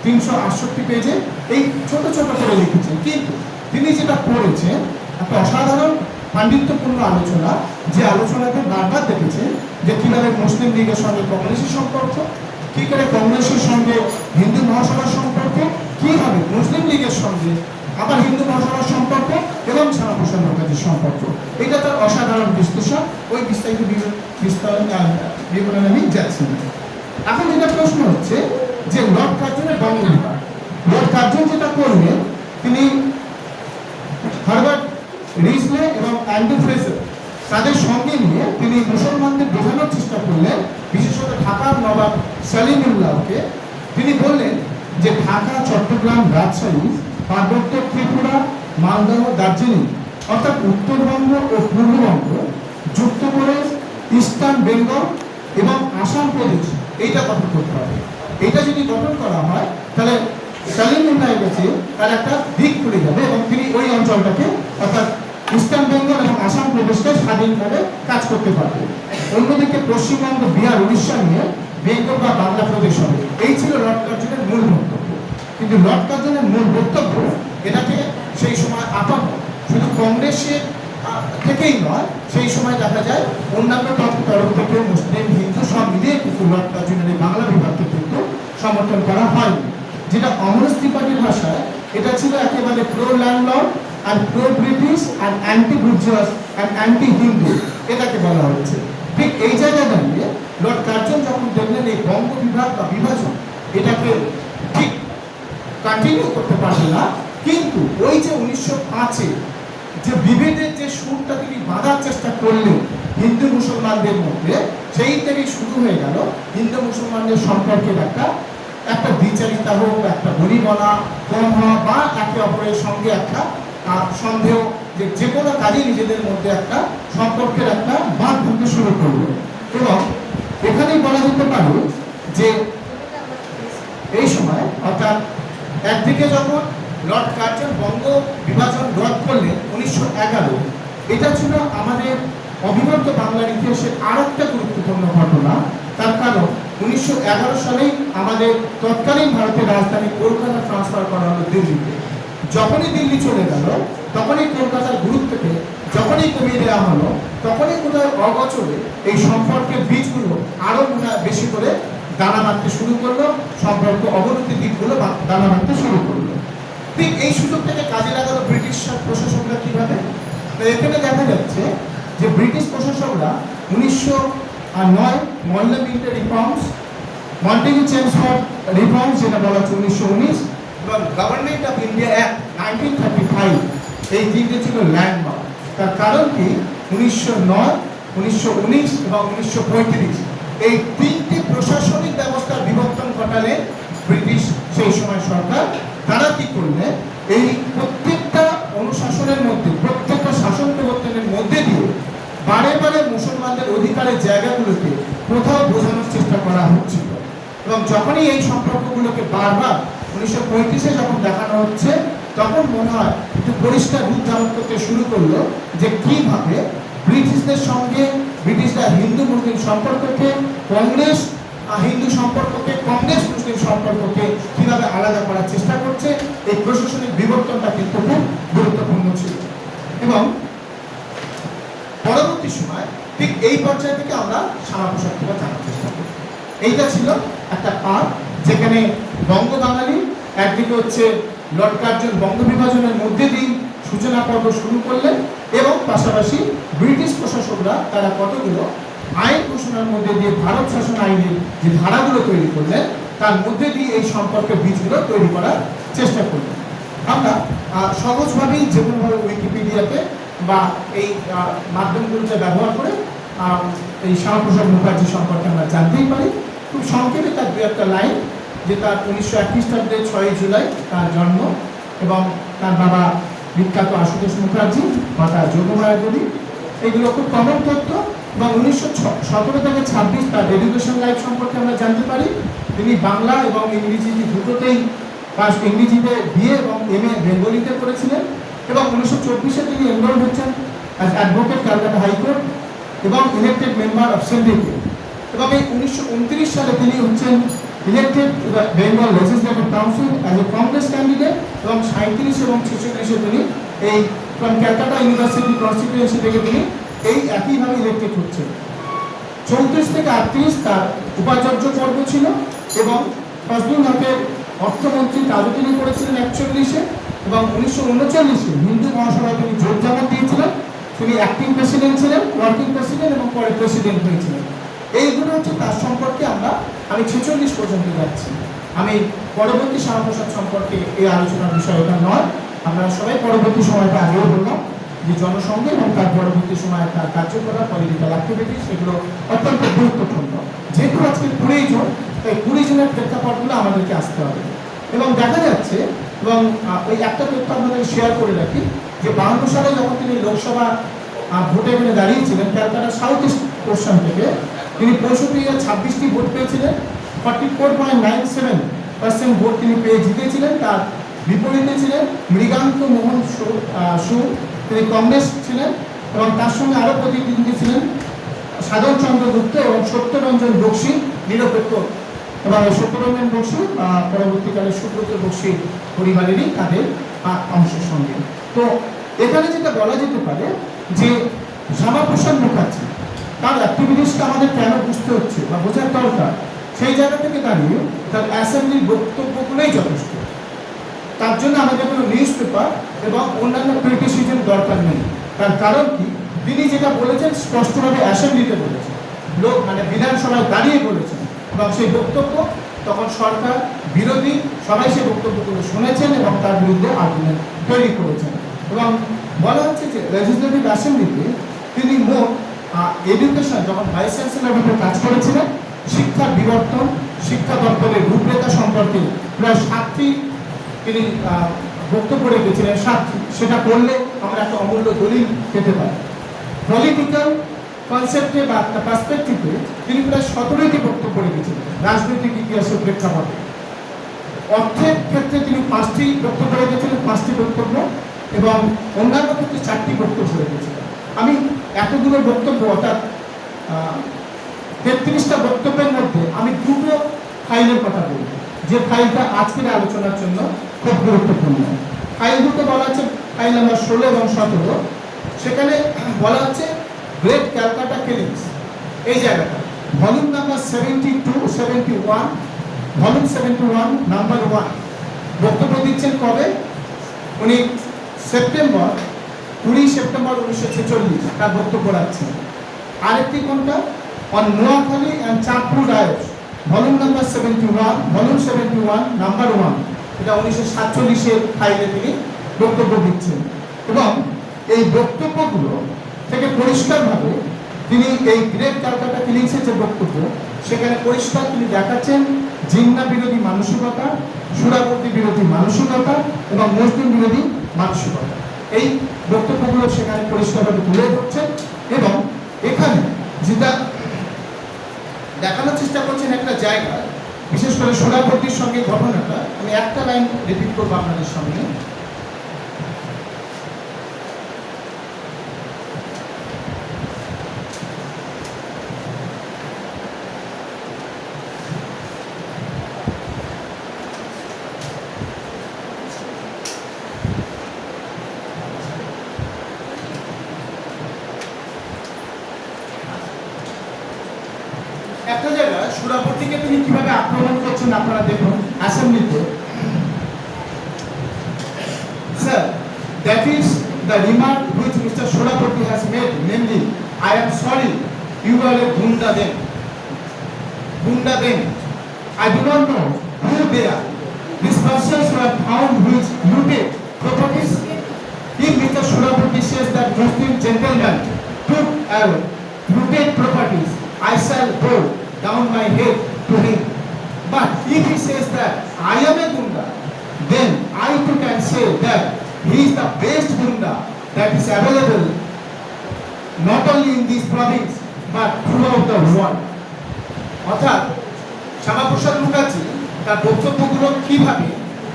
368 পেজে এই ছোট ছোট করে লিখেছেন। কিন্তু তিনি যেটা করেছেন একটা অসাধারণ পাণ্ডিত্যপূর্ণ আলোচনা, যে আলোচনাকে বারবার দেখেছেন যে কিভাবে মুসলিম লীগের সঙ্গে কংগ্রেসের সম্পর্ক, কি করে কংগ্রেসের সঙ্গে হিন্দু মহাসভার সম্পর্ক, কিভাবে মুসলিম লীগের সঙ্গে আবার হিন্দু মহাসভার সম্পর্ক এবং শ্যামাপ্রসাদ মুখার্জির সম্পর্ক। এটা তার অসাধারণ বিশ্লেষণ, ওই বিস্তারিত বিবরণে আমি যাচ্ছি না। এখন যেটা প্রশ্ন হচ্ছে যে লর্ড কার্জনের বঙ্গবিভাগ, লর্ড কার্জন যেটা করলেন, তিনি হার্বার্ট রিজলে এবং অ্যান্ড্রু ফ্রেজার তাদের সঙ্গে নিয়ে তিনি মুসলমানদের বোঝানোর চেষ্টা করলেন, বিশেষত ঢাকার নবাব সালিমুল্লাহকে। তিনি বললেন যে ঢাকা, চট্টগ্রাম, রাজশাহী, পার্বত্য ত্রিপুরা, মালদহ, দার্জিলিং অর্থাৎ উত্তরবঙ্গ ও পূর্ববঙ্গ যুক্ত করে ইস্টার্ন বেঙ্গল এবং আসাম প্রদেশ এইটা গঠন করতে হবে। এটা যদি গঠন করা হয় তাহলে সালিমুল্লাহের কাছে তার একটা দিক খুলে যাবে এবং তিনি ওই অঞ্চলটাকে অর্থাৎ ইস্টার্ন বেঙ্গল এবং আসাম প্রদেশকে স্বাধীনভাবে কাজ করতে পারবে। অন্যদিকে পশ্চিমবঙ্গ, বিহার, উড়িষ্যা নিয়ে বেঙ্গল বা বাংলা প্রদেশ হবে। এই ছিল লর্ড কার্জনের মূল বক্তব্য। কিন্তু লর্ড কার্জনের মূল বক্তব্য এটাকে সেই সময় আপাতত শুধু কংগ্রেসের থেকেই নয়, সেই সময় দেখা যায় অন্যান্য তরফ থেকে মুসলিম, হিন্দু সব মিলিয়ে কিন্তু লর্ড কার্জনের এই বাংলা বিভাগকে কিন্তু সমর্থন করা হয়নি। যেটা অমরেশ ত্রিপাঠীর ভাষায় এটা ছিল একেবারে প্রো ল্যান্ডলর্ড আর প্রো ব্রিটিশ আর অ্যান্টি বুর্জোয়াস আর অ্যান্টি হিন্দু, এটাকে বলা হচ্ছে। ঠিক এই জায়গায় দাঁড়িয়ে লর্ড কার্জন যখন দেখলেন এই বঙ্গ বিভাগ বা বিভাজন এটাকে ঠিক কন্টিনিউ করতে পারবে না, কিন্তু ওই যে 1905-এ যে বিভেদের যে সুরটা তিনি বাঁধার চেষ্টা করলেন হিন্দু মুসলমানদের মধ্যে, সেই থেকে শুরু হয়ে গেল হিন্দু মুসলমানদের সম্পর্কের একটা দ্বিচারিতা হোক, একটা বলিবনা কম হওয়া বা একে অপরের সঙ্গে একটা সন্দেহ, যে কোনো কাজে নিজেদের মধ্যে একটা সম্পর্কের একটা বাঁধ ভাঙতে শুরু করলো। এবং এখানেই বলা যেতে পারে যে এই সময় অর্থাৎ একদিকে যখন লর্ড কার্জন বঙ্গ বিভাজন রদ করলেন 1911, এটা ছিল আমাদের অবিভক্ত বাংলার ইতিহাসের আর একটা গুরুত্বপূর্ণ ঘটনা। তার কারণ 1911 সালেই আমাদের তৎকালীন ভারতের রাজধানী কলকাতা ট্রান্সফার করা হলো দিল্লিতে। যখনই দিল্লি চলে গেল তখনই কলকাতার গুরুত্বকে যখনই কমিয়ে দেওয়া হলো, তখনই কোথাও অগোচরে এই সম্পর্কের বীজগুলো আরো বেশি করে দানা বাঁধতে শুরু করলো, সম্পর্ক অবনতির দিকগুলো দানা বাঁধতে শুরু করলো। ঠিক এই সুযোগ থেকে কাজে লাগালো ব্রিটিশ প্রশাসকরা কিভাবে। এখানে দেখা যাচ্ছে যে British প্রশাসকরা 1909 মল্লে মিন্টের reforms, Montague Chelmsford reforms যেটা বলা হচ্ছে 1919, এবং গভর্নমেন্ট অফ ইন্ডিয়া অ্যাক্ট 1935, এই তিনটে ছিল ল্যান্ডমার্ক। তার কারণ কি 1909, 1919 এবং 1935 এই তিনটি প্রশাসনিক ব্যবস্থার বিবর্তন ঘটালেন ব্রিটিশ সেই সময় সরকার। তারা কি করলেন, এই প্রত্যেকটা অনুশাসনের মধ্যে, প্রত্যেকটা শাসন প্রবর্তনের মধ্যে দিয়ে বারে বারে মুসলমানদের অধিকারের জায়গাগুলোকে কোথাও বোঝানোর চেষ্টা করা হচ্ছিল। এবং যখনই এই সম্পর্কগুলোকে বারবার 1935-এ যখন দেখানো হচ্ছে, তখন মনে হয় একটু পরিষ্কার রূপ ধারণ করতে শুরু করলো যে কিভাবে ব্রিটিশদের সঙ্গে ব্রিটিশরা হিন্দু মুসলিম সম্পর্ককে, কংগ্রেস হিন্দু সম্পর্ককে, কংগ্রেস মুসলিম সম্পর্ককে কিভাবে আলাদা করার চেষ্টা করছে। এই প্রশাসনিক বিবর্তনটা কিন্তু খুব গুরুত্বপূর্ণ ছিল। এবং পরবর্তী সময় ঠিক এই পর্যায় থেকে আমরা শ্যামাপ্রসাদ মুখার্জি জানার চেষ্টা করি। এইটা ছিল একটা পার্ট যেখানে বঙ্গ বাঙালি একদিকে হচ্ছে লর্ড কার্জন বঙ্গ বিভাজনের মধ্যে দিয়ে সূচনা পর্ব শুরু করলেন, এবং পাশাপাশি ব্রিটিশ প্রশাসকরা তারা কতগুলো আইন ঘোষণার মধ্যে দিয়ে ভারত শাসন আইনের যে ধারাগুলো তৈরি করলেন, তার মধ্যে দিয়ে এই সম্পর্কের বীজগুলো তৈরি করার চেষ্টা করলেন। আমরা সহজভাবেই যে কোনোভাবে উইকিপিডিয়াতে বা এই মাধ্যমগুলোকে ব্যবহার করে এই শ্যামাপ্রসাদ মুখার্জি সম্পর্কে আমরা জানতেই পারি। খুব সংক্ষেপে তার দু একটা লাইন, যে তার 1901 খ্রিস্টাব্দে 6 জুলাই তার জন্ম, এবং তার বাবা বিখ্যাত আশুতোষ মুখার্জি, মাতা যোগমায়া দেবী। এইগুলো খুব কমন তথ্য। এবং 1917 থেকে 26 তার এডুকেশন লাইফ সম্পর্কে আমরা জানতে পারি। তিনি বাংলা এবং ইংরেজি দুটোতেই ইংরেজিতে বিএ এবং এমএ বেঙ্গলিতে করেছিলেন, এবং 1924-এ তিনি এনরোল হচ্ছেন অ্যাজ অ্যাডভোকেট ক্যালকাটা হাইকোর্ট এবং ইলেক্টেড মেম্বার অফ সেন্ট্রি। এবং এই 1929 সালে তিনি হচ্ছেন elected Bengal legislative council as a Congress candidate, এবং 37 এবং 46-এ তিনি এই ক্যালকাটা ইউনিভার্সিটি কনস্টিটিউয়েন্সি থেকে তিনি এই একইভাবে ইলেক্টেড হচ্ছেন। 34 থেকে 38 তার উপাচার্য পর্ব ছিল, এবং ফজলুল হকের অর্থমন্ত্রী কাজও তিনি করেছিলেন 41-এ, এবং 1939-এ হিন্দু মহাসভায় তিনি যোগদান দিয়েছিলেন। তিনি অ্যাক্টিং প্রেসিডেন্ট ছিলেন, ওয়ার্কিং প্রেসিডেন্ট এবং পরে প্রেসিডেন্ট হয়েছিলেন। এইগুলো হচ্ছে তার সম্পর্কে আমি 46 পর্যন্ত যাচ্ছি। আমি পরবর্তী শ্যামাপ্রসাদ সম্পর্কে এই আলোচনার বিষয় এটা নয়। আমরা সবাই পরবর্তী সময়টা আগেও বললাম যে জনসংঘ এবং তার পরবর্তী সময়ে তার কার্যকলাপ পলিটিক্যাল অ্যাক্টিভিটি সেগুলো অত্যন্ত গুরুত্বপূর্ণ। যেহেতু আজকে 20 জন, তাই 20 জনের প্রেক্ষাপটগুলো আমাদেরকে আসতে হবে। এবং দেখা যাচ্ছে, এবং ওই একটা তথ্য আপনাদের শেয়ার করে রাখি, যে 52 সালে যখন তিনি লোকসভা ভোটে এখানে দাঁড়িয়েছিলেন ক্যালকাটা সাউথ ইস্ট পোর্শন থেকে, তিনি 65-26টি ভোট পেয়েছিলেন। 44.97% ভোট তিনি পেয়ে জিতেছিলেন। তার বিপরীতে ছিলেন মৃগান্ত মোহন সু, তিনি কংগ্রেস ছিলেন, এবং তার সঙ্গে আরও প্রতিদ্বন্দ্বী ছিলেন সাধন চন্দ্র গুপ্ত এবং সত্যরঞ্জন বক্সী নিরপেক্ষ। এবং সত্যরঞ্জন বক্সী পরবর্তীকালে সুব্রত বক্সী পরিবারেরই তাদের অংশের সঙ্গে। তো এখানে যেটা বলা যেতে পারে যে শ্যামাপ্রসাদ মুখার্জি তার অ্যাক্টিভিটিসটা আমাদের কেন বুঝতে হচ্ছে বা বোঝার দরকার, সেই জায়গা থেকে দাঁড়িয়ে তার অ্যাসেম্বলির বক্তব্যগুলোই যথেষ্ট। তার জন্য আমাদের কোনো নিউজ পেপার এবং অন্যান্য ক্রিটিসিজম দরকার নেই। তার কারণ কি, তিনি যেটা বলেছেন স্পষ্টভাবে অ্যাসেম্বলিতে বলেছেন, বিধানসভায় দাঁড়িয়ে বলেছেন, এবং সেই বক্তব্য তখন সরকার বিরোধী সবাই সেই বক্তব্যগুলো শুনেছেন এবং তার বিরুদ্ধে আর্গুমেন্ট তৈরি করেছেন। এবং বলা হচ্ছে যে লেজিসলেটিভ অ্যাসেম্বলিতে তিনি মোট এডুকেশন, যখন ভাইস চ্যান্সেলর রূপে কাজ করেছিলেন, শিক্ষার বিবর্তন, শিক্ষা দপ্তরের রূপরেখা সম্পর্কে প্রায় 7টি তিনি বক্তব্য রেখেছিলেন। 7টি, সেটা করলে আমরা একটা অমূল্য দলিল পেতে পারি। পলিটিক্যাল কনসেপ্টে বা পার্সপেক্টিভে তিনি প্রায় 17টি বক্তব্য রেখেছিলেন রাজনৈতিক ইতিহাসের প্রেক্ষাপটে। অর্থের ক্ষেত্রে তিনি 5টি বক্তব্য রেখেছিলেন, 5টি বক্তব্য, এবং অন্যান্য ক্ষেত্রে 4টি বক্তব্য রেখেছিলেন। আমি এতগুলো বক্তব্য, অর্থাৎ 33টা বক্তব্যের মধ্যে আমি দুটো ফাইলের কথা বলব, যে ফাইলটা আজকের আলোচনার জন্য খুব গুরুত্বপূর্ণ। ফাইল দুটো বলা হচ্ছে ফাইল নাম্বার 16 এবং 17। সেখানে বলা হচ্ছে গ্রেট ক্যালকাটা কিলিংস, এই জায়গাটা ভলিউম নাম্বার 71 ভলিউম 71 নাম্বার 1। বক্তব্য দিচ্ছেন কবে? উনি 20 সেপ্টেম্বর 1946 তার বক্তব্য রাখছেন। আরেকটি কোনটা? On Noakhali and Chandpur rights, volume number 71 volume 71 number 1। এটা 1947-এর ফাইলে তিনি বক্তব্য দিচ্ছেন। এবং এই বক্তব্যগুলো থেকে পরিষ্কারভাবে তিনি এই গ্রেট ক্যালকাটা কিলিংসের যে বক্তব্য, সেখানে পরিষ্কার তিনি দেখাচ্ছেন জিন্না বিরোধী মানসিকতা, সুরাবর্তী বিরোধী মানসিকতা এবং মুসলিম বিরোধী মানসিকতা। এই বক্তব্যগুলো সেখানে পরিষ্কারভাবে তুলে ধরছেন। এবং এখানে যেটা দেখানোর চেষ্টা করছেন একটা জায়গা, বিশেষ করে সুরাবর্তীর সঙ্গে ঘটনাটা, আমি একটা লাইন রিপিট করবো আপনাদের সামনে। একটা জায়গায় সুরাবর্তীকে তিনি কিভাবে আক্রমণ করছেন আপনারা দেখুন অ্যাসেম্বলিতে। Sir, that is the remark which Mr. Suraborty has made, namely, I am sorry, you are a Gunda then. I do not know who they are. These persons were found which looted properties. If Mr. Suraborty says that Muslim gentleman took away looted properties, I shall bow down my head to him. But if he says that I am a Gunda, then I too can say that he is the best Gunda that is available not only in this province but throughout the world. অর্থাৎ শ্যামাপ্রসাদ মুখার্জি তার বক্তব্যগুলো কিভাবে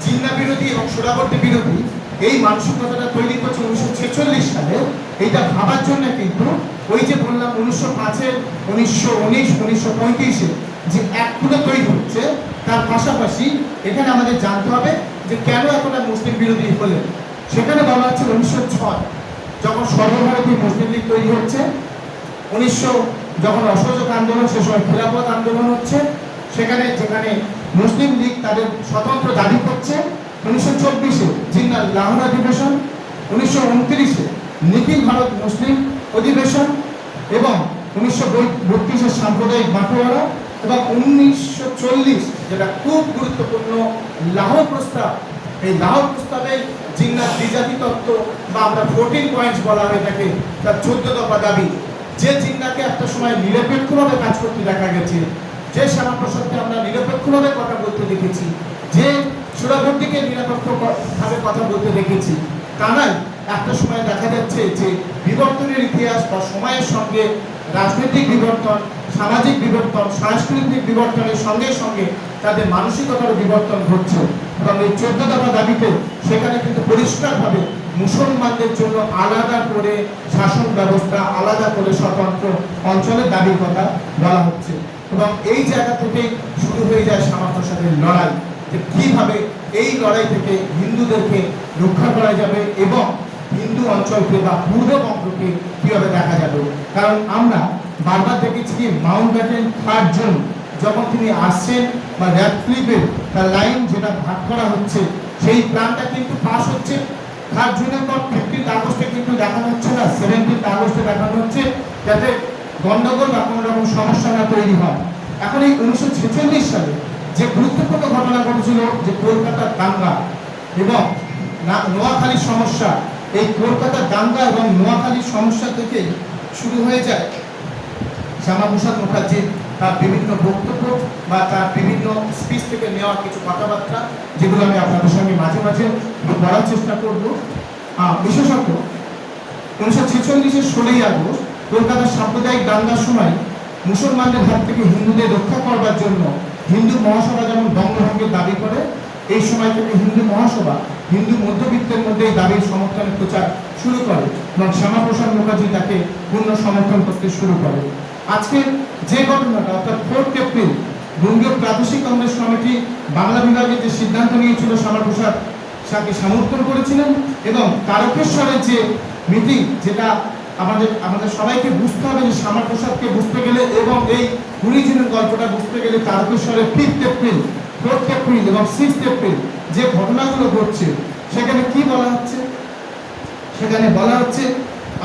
জিন্না বিরোধী এবং সুরাবর্তী বিরোধী এই মানসিকতাটা তৈরি করছে 1946 সালে, এইটা ভাবার জন্য কিন্তু ওই যে বললাম 1905-এর 1919 1935-এ যে অ্যাক্টগুলো তৈরি হচ্ছে, তার পাশাপাশি এখানে আমাদের জানতে হবে যে কেন এতটা মুসলিম বিরোধী হলেন। সেখানে বলা হচ্ছে 1906 যখন সর্বভারতীয় মুসলিম লীগ তৈরি হচ্ছে, 1900 যখন অসহযোগ আন্দোলন, সে সময় খিলাফত আন্দোলন হচ্ছে, সেখানে যেখানে মুসলিম লীগ তাদের স্বতন্ত্র দাবি করছে, 1924-এ জিন্নার লাহোর অধিবেশন, 1929-এ নিখিল ভারত মুসলিম অধিবেশন এবং 1932-এর সাম্প্রদায়িক বাঁটোয়ারা এবং 1940 যেটা খুব গুরুত্বপূর্ণ লাহোর প্রস্তাব। এই লাহোর প্রস্তাবে জিন্নার দ্বিজাতি তত্ত্ব বা আমরা 14 পয়েন্টস বলা হয়ে থাকে, তার 14 দফা দাবি, যে জিন্নাকে একটা সময় নিরপেক্ষভাবে কাজ করতে দেখা গেছে, যে শ্যামাপ্রসাদকে আমরা নিরপেক্ষভাবে কথা বলতে দেখেছি, যে সুরাবর্তীকে নিরপেক্ষভাবে কথা বলতে দেখেছি, তা নয় একটা সময় দেখা যাচ্ছে যে বিবর্তনের ইতিহাস বা সময়ের সঙ্গে রাজনৈতিক বিবর্তন, সামাজিক বিবর্তন, সাংস্কৃতিক বিবর্তনের সঙ্গে সঙ্গে তাদের মানসিকতার বিবর্তন ঘটছে। এবং এই 14 দফা দাবিতে সেখানে কিন্তু পরিষ্কারভাবে মুসলমানদের জন্য আলাদা করে শাসন ব্যবস্থা, আলাদা করে স্বতন্ত্র অঞ্চলের দাবির কথা বলা হচ্ছে। এবং এই জায়গা থেকেই শুরু হয়ে যায় শ্যামাপ্রসাদের লড়াই, যে কিভাবে এই লড়াই থেকে হিন্দুদেরকে রক্ষা করা যাবে এবং হিন্দু অঞ্চলকে বা পূর্ববঙ্গকে কিভাবে দেখা যাবে। কারণ আমরা বারবার দেখেছি কি মাউন্ট ব্যাটেন 3rd জুন যখন তিনি আসছেন বা র্যাডক্লিফের তার লাইন যেটা ভাগ করা হচ্ছে, সেই প্ল্যানটা কিন্তু পাস হচ্ছে 3rd জুনের পর 15 আগস্টে কিন্তু দেখানো হচ্ছে না, 17 আগস্টে দেখানো হচ্ছে, যাতে গন্ডগোল বা কোনো রকম সমস্যা না তৈরি হয়। এখন এই 1946 সালে যে গুরুত্বপূর্ণ ঘটনা ঘটেছিল, যে কলকাতার দাঙ্গা এবং নোয়াখালীর সমস্যা, এই কলকাতার দাঙ্গা এবং নোয়াখালীর সমস্যা থেকে শুরু হয়ে যায় শ্যামাপ্রসাদ মুখার্জির তার বিভিন্ন বক্তব্য বা তার বিভিন্ন স্পিচ থেকে নেওয়া কিছু কথাবার্তা, যেগুলো আমি আপনাদের সঙ্গে মাঝে মাঝে পড়ার চেষ্টা করব। বিশেষত 1946-এর 16ই আগস্ট কলকাতার সাম্প্রদায়িক দাঙ্গার সময় মুসলমানদের হাত থেকে হিন্দুদের রক্ষা করবার জন্য হিন্দু মহাসভা যেমন বঙ্গভঙ্গের দাবি করে, এই সময় থেকে হিন্দু মহাসভা হিন্দু মধ্যবিত্তের মধ্যে এই দাবির সমর্থনের প্রচার শুরু করে এবং শ্যামাপ্রসাদ মুখার্জি তাকে পূর্ণ সমর্থন করতে শুরু করে। আজকে যে ঘটনাটা অর্থাৎ 4 এপ্রিল বঙ্গীয় প্রাদেশিক কংগ্রেস কমিটি বাংলা বিভাগে যে সিদ্ধান্ত নিয়েছিল শ্যামাপ্রসাদ তাকে সমর্থন করেছিলেন, এবং তারকেশ্বরের যে মিটিং, যেটা আমাদের সবাইকে বুঝতে হবে যে শ্যামাপ্রসাদকে বুঝতে গেলে এবং এই 20 জনের গল্পটা বুঝতে গেলে তারকেশ্বরের 5th এপ্রিল, 4th এপ্রিল এবং 6th এপ্রিল যে ঘটনাগুলো ঘটছে, সেখানে কি বলা হচ্ছে? সেখানে বলা হচ্ছে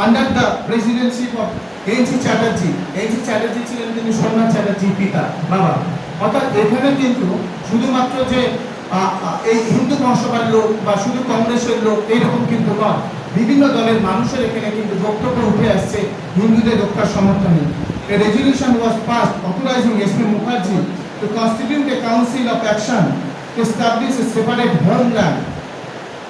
under the presidentship of N C. Chatterjee. N C. Chatterjee ছিলেন তিনি সোমনাথ চ্যাটার্জির পিতা, বাবা। অর্থাৎ এখানে কিন্তু শুধুমাত্র যে এই হিন্দু মহাসভার লোক বা শুধু কংগ্রেসের লোক এইরকম কিন্তু নয়, বিভিন্ন দলের মানুষের এখানে কিন্তু বক্তব্য উঠে আসছে হিন্দুদের রক্ষার সমর্থনে। A resolution was passed authorizing S.P. Mukherjee to constitute a council of action to establish a separate homeland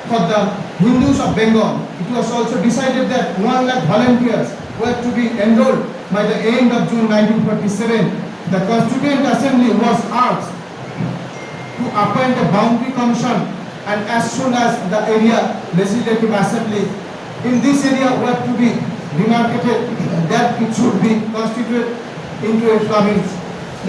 for the Hindus of Bengal. It was also decided that 1 lakh volunteers were to be enrolled by the end of June 1947. The Constituent Assembly was asked to appoint a boundary commission, and as soon as the area legislative assembly in this area were to be demarcated, that it should be constituted into a province.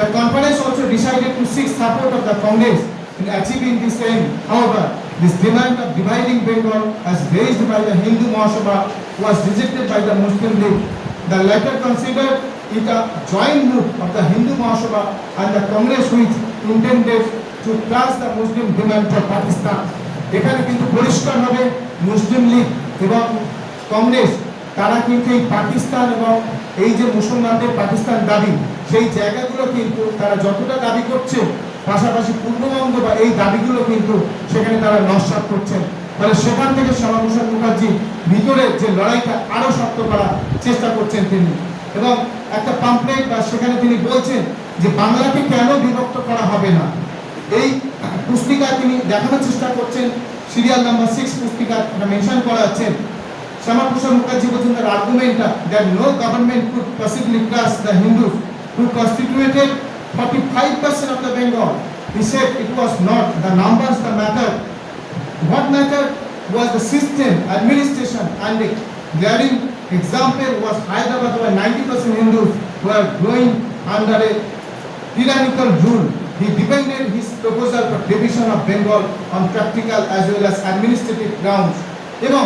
The conference also decided to seek support of the Congress in achieving this aim. However, this demand of dividing Bengal as raised by the Hindu Mahasabha was rejected by the Muslim League. The latter considered it a joint move of the Hindu Mahasabha and the Congress, which intended to crush the Muslim demand for Pakistan. এখানে কিন্তু পরিষ্কারভাবে মুসলিম লীগ এবং কংগ্রেস তারা কিন্তু এই পাকিস্তান এবং এই যে মুসলমানদের পাকিস্তান দাবি, সেই জায়গাগুলো কিন্তু তারা যতটা দাবি করছে, পাশাপাশি পূর্ববঙ্গ বা এই দাবিগুলো কিন্তু সেখানে তারা নস্যাৎ করছেন। ফলে সেখান থেকে শ্যামাপ্রসাদ মুখার্জি ভিতরে যে লড়াইটা আরো শক্ত করার চেষ্টা করছেন তিনি। এবং একটা পাম্পলেট বা সেখানে তিনি বলছেন যে বাংলাকে কেন বিভক্ত করা হবে না। এই পুস্তিকা তিনি দেখানোর চেষ্টা করছেন, সিরিয়াল নাম্বার 6 পুস্তিকা মেনশন করা আছে। শ্যামাপ্রসাদ মুখার্জি বলছেন তার আর্গুমেন্টটা that no government could possibly class the Hindus who constituted 45% of the Bengal. He said it was not the numbers that mattered. What mattered was the system, administration, and the glaring example was Hyderabad, where 90% Hindus were growing under a tyrannical rule. He defended his proposal for division of Bengal on practical as well as administrative grounds. এবং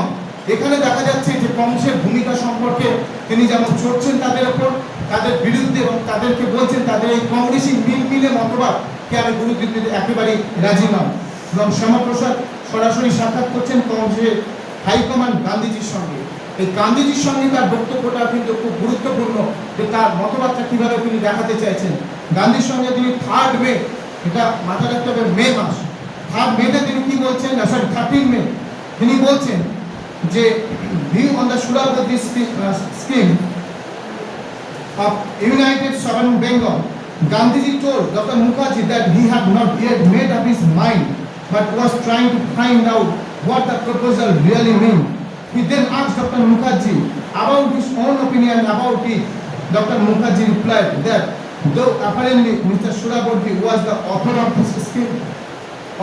এখানে দেখা যাচ্ছে যে কংগ্রেসের ভূমিকা সম্পর্কে তিনি যেমন চড়ছেন তাদের উপর, তাদের বিরুদ্ধে, এবং তাদেরকে বলছেন তাদের এই কংগ্রেসি মিলে মতবাদকে আমি গুরুত্ব দিতে একেবারেই রাজি নন। এবং শ্যামাপ্রসাদ সরাসরি সাক্ষাৎ করছেন কংগ্রেসের হাইকমান্ড গান্ধীজির সঙ্গে। এই গান্ধীজির সঙ্গে তার বক্তব্যটা কিন্তু খুব গুরুত্বপূর্ণ, যে তার মতবাদটা কিভাবে তিনি দেখাতে চাইছেন। গান্ধীর সঙ্গে তিনি 3 মে, এটা মাথায় রাখতে হবে, মে মাস, 3 মেতে তিনি কি বলছেন, সরি 13 মে তিনি বলছেন যে view on the Suhrawardy scheme of United Southern Bengal, Gandhiji told Dr. Mukherjee that he had not yet made up his mind but was trying to find out what the proposal really meant. He then asked Dr. Mukherjee about his own opinion about it. Dr. Mukherjee replied that though apparently Mr. Suraborty was the author of this scheme,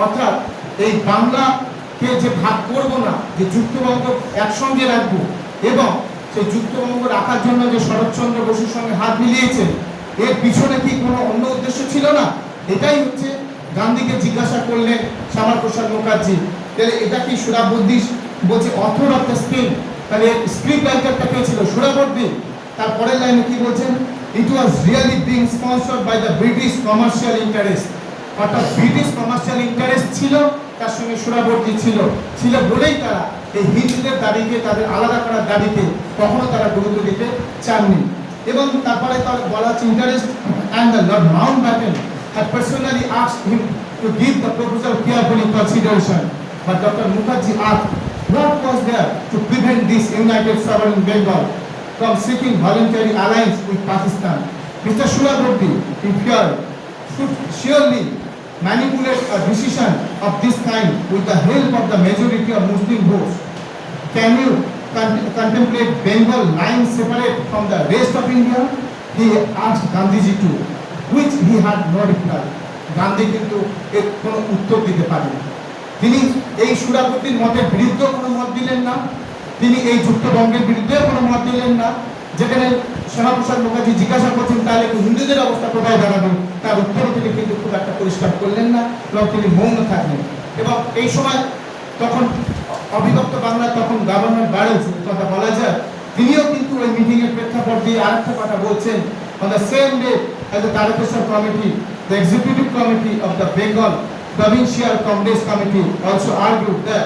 অর্থাৎ এই বাংলাকে যে ভাগ করব না, যে যুক্তবঙ্গ একসঙ্গে রাখবো, এবং সেই যুক্তবঙ্গ রাখার জন্য যে শরৎচন্দ্র বসুর সঙ্গে হাত মিলিয়েছেন, এর পিছনে কি কোনো অন্য উদ্দেশ্য ছিল না? এটাই হচ্ছে গান্ধীকে জিজ্ঞাসা করলেন শ্যামাপ্রসাদ মুখার্জি। তাহলে এটা কি সুরাবর্দী বলছে অথর অফ দ্য স্কিম, তাহলে স্ক্রিপ্ট রাইটারটা কে ছিল? সুরাবর্দী। তারপরের লাইনে কি বলছেন, it was really being sponsored by the British commercial interest, অর্থাৎ ব্রিটিশ কমার্শিয়াল ইন্টারেস্ট ছিল, তার সঙ্গে সুরাবর্দী ছিল বলেই তারা এই হিন্দুদের দাবিকে, তাদের আলাদা করার দাবিকে কখনো তারা গুরুত্ব দিতে চাননি। এবং তারপরে তার বলা হচ্ছে interest and the Lord Mountbatten had personally asked him to give the proposal careful consideration, but Dr. Mukherjee asked what was there to prevent this United Southern Bengal from seeking voluntary alliance with Pakistan. Mr. Suraborty, he feared, should surely manipulate a decision of this kind with the help of the majority of Muslim votes. Can you contemplate Bengal lying separate from the rest of India? He asked Gandhiji to, which he had no reply. Gandhi কিন্তু এর কোনো উত্তর দিতে পারেন। তিনি এই সুরাবর্তীর মতের বিরুদ্ধে কোনো মত দিলেন না, তিনি এই যুক্তবঙ্গের বিরুদ্ধে কোনো মত দিলেন না। যেখানে শ্যামাপ্রসাদ মুখার্জি জিজ্ঞাসা করছেন তাহলে কি হিন্দুদের অবস্থা কোথায় দাঁড়াবে, তার উত্তরে তিনি কিন্তু খুব একটা পরিষ্কার করলেন না, এবং তিনি মৌন থাকলেন। এবং এই সময় তখন অবিভক্ত বাংলা তখন গভর্নর বারেন্স কথা বলা যায়, তিনিও কিন্তু ওই মিটিং এর প্রেক্ষাপট দিয়ে আরেকটা কথা বলছেন। On the same day as the Tarakeswar Committee, the Executive Committee of the Bengal Provincial Congress Committee also argued that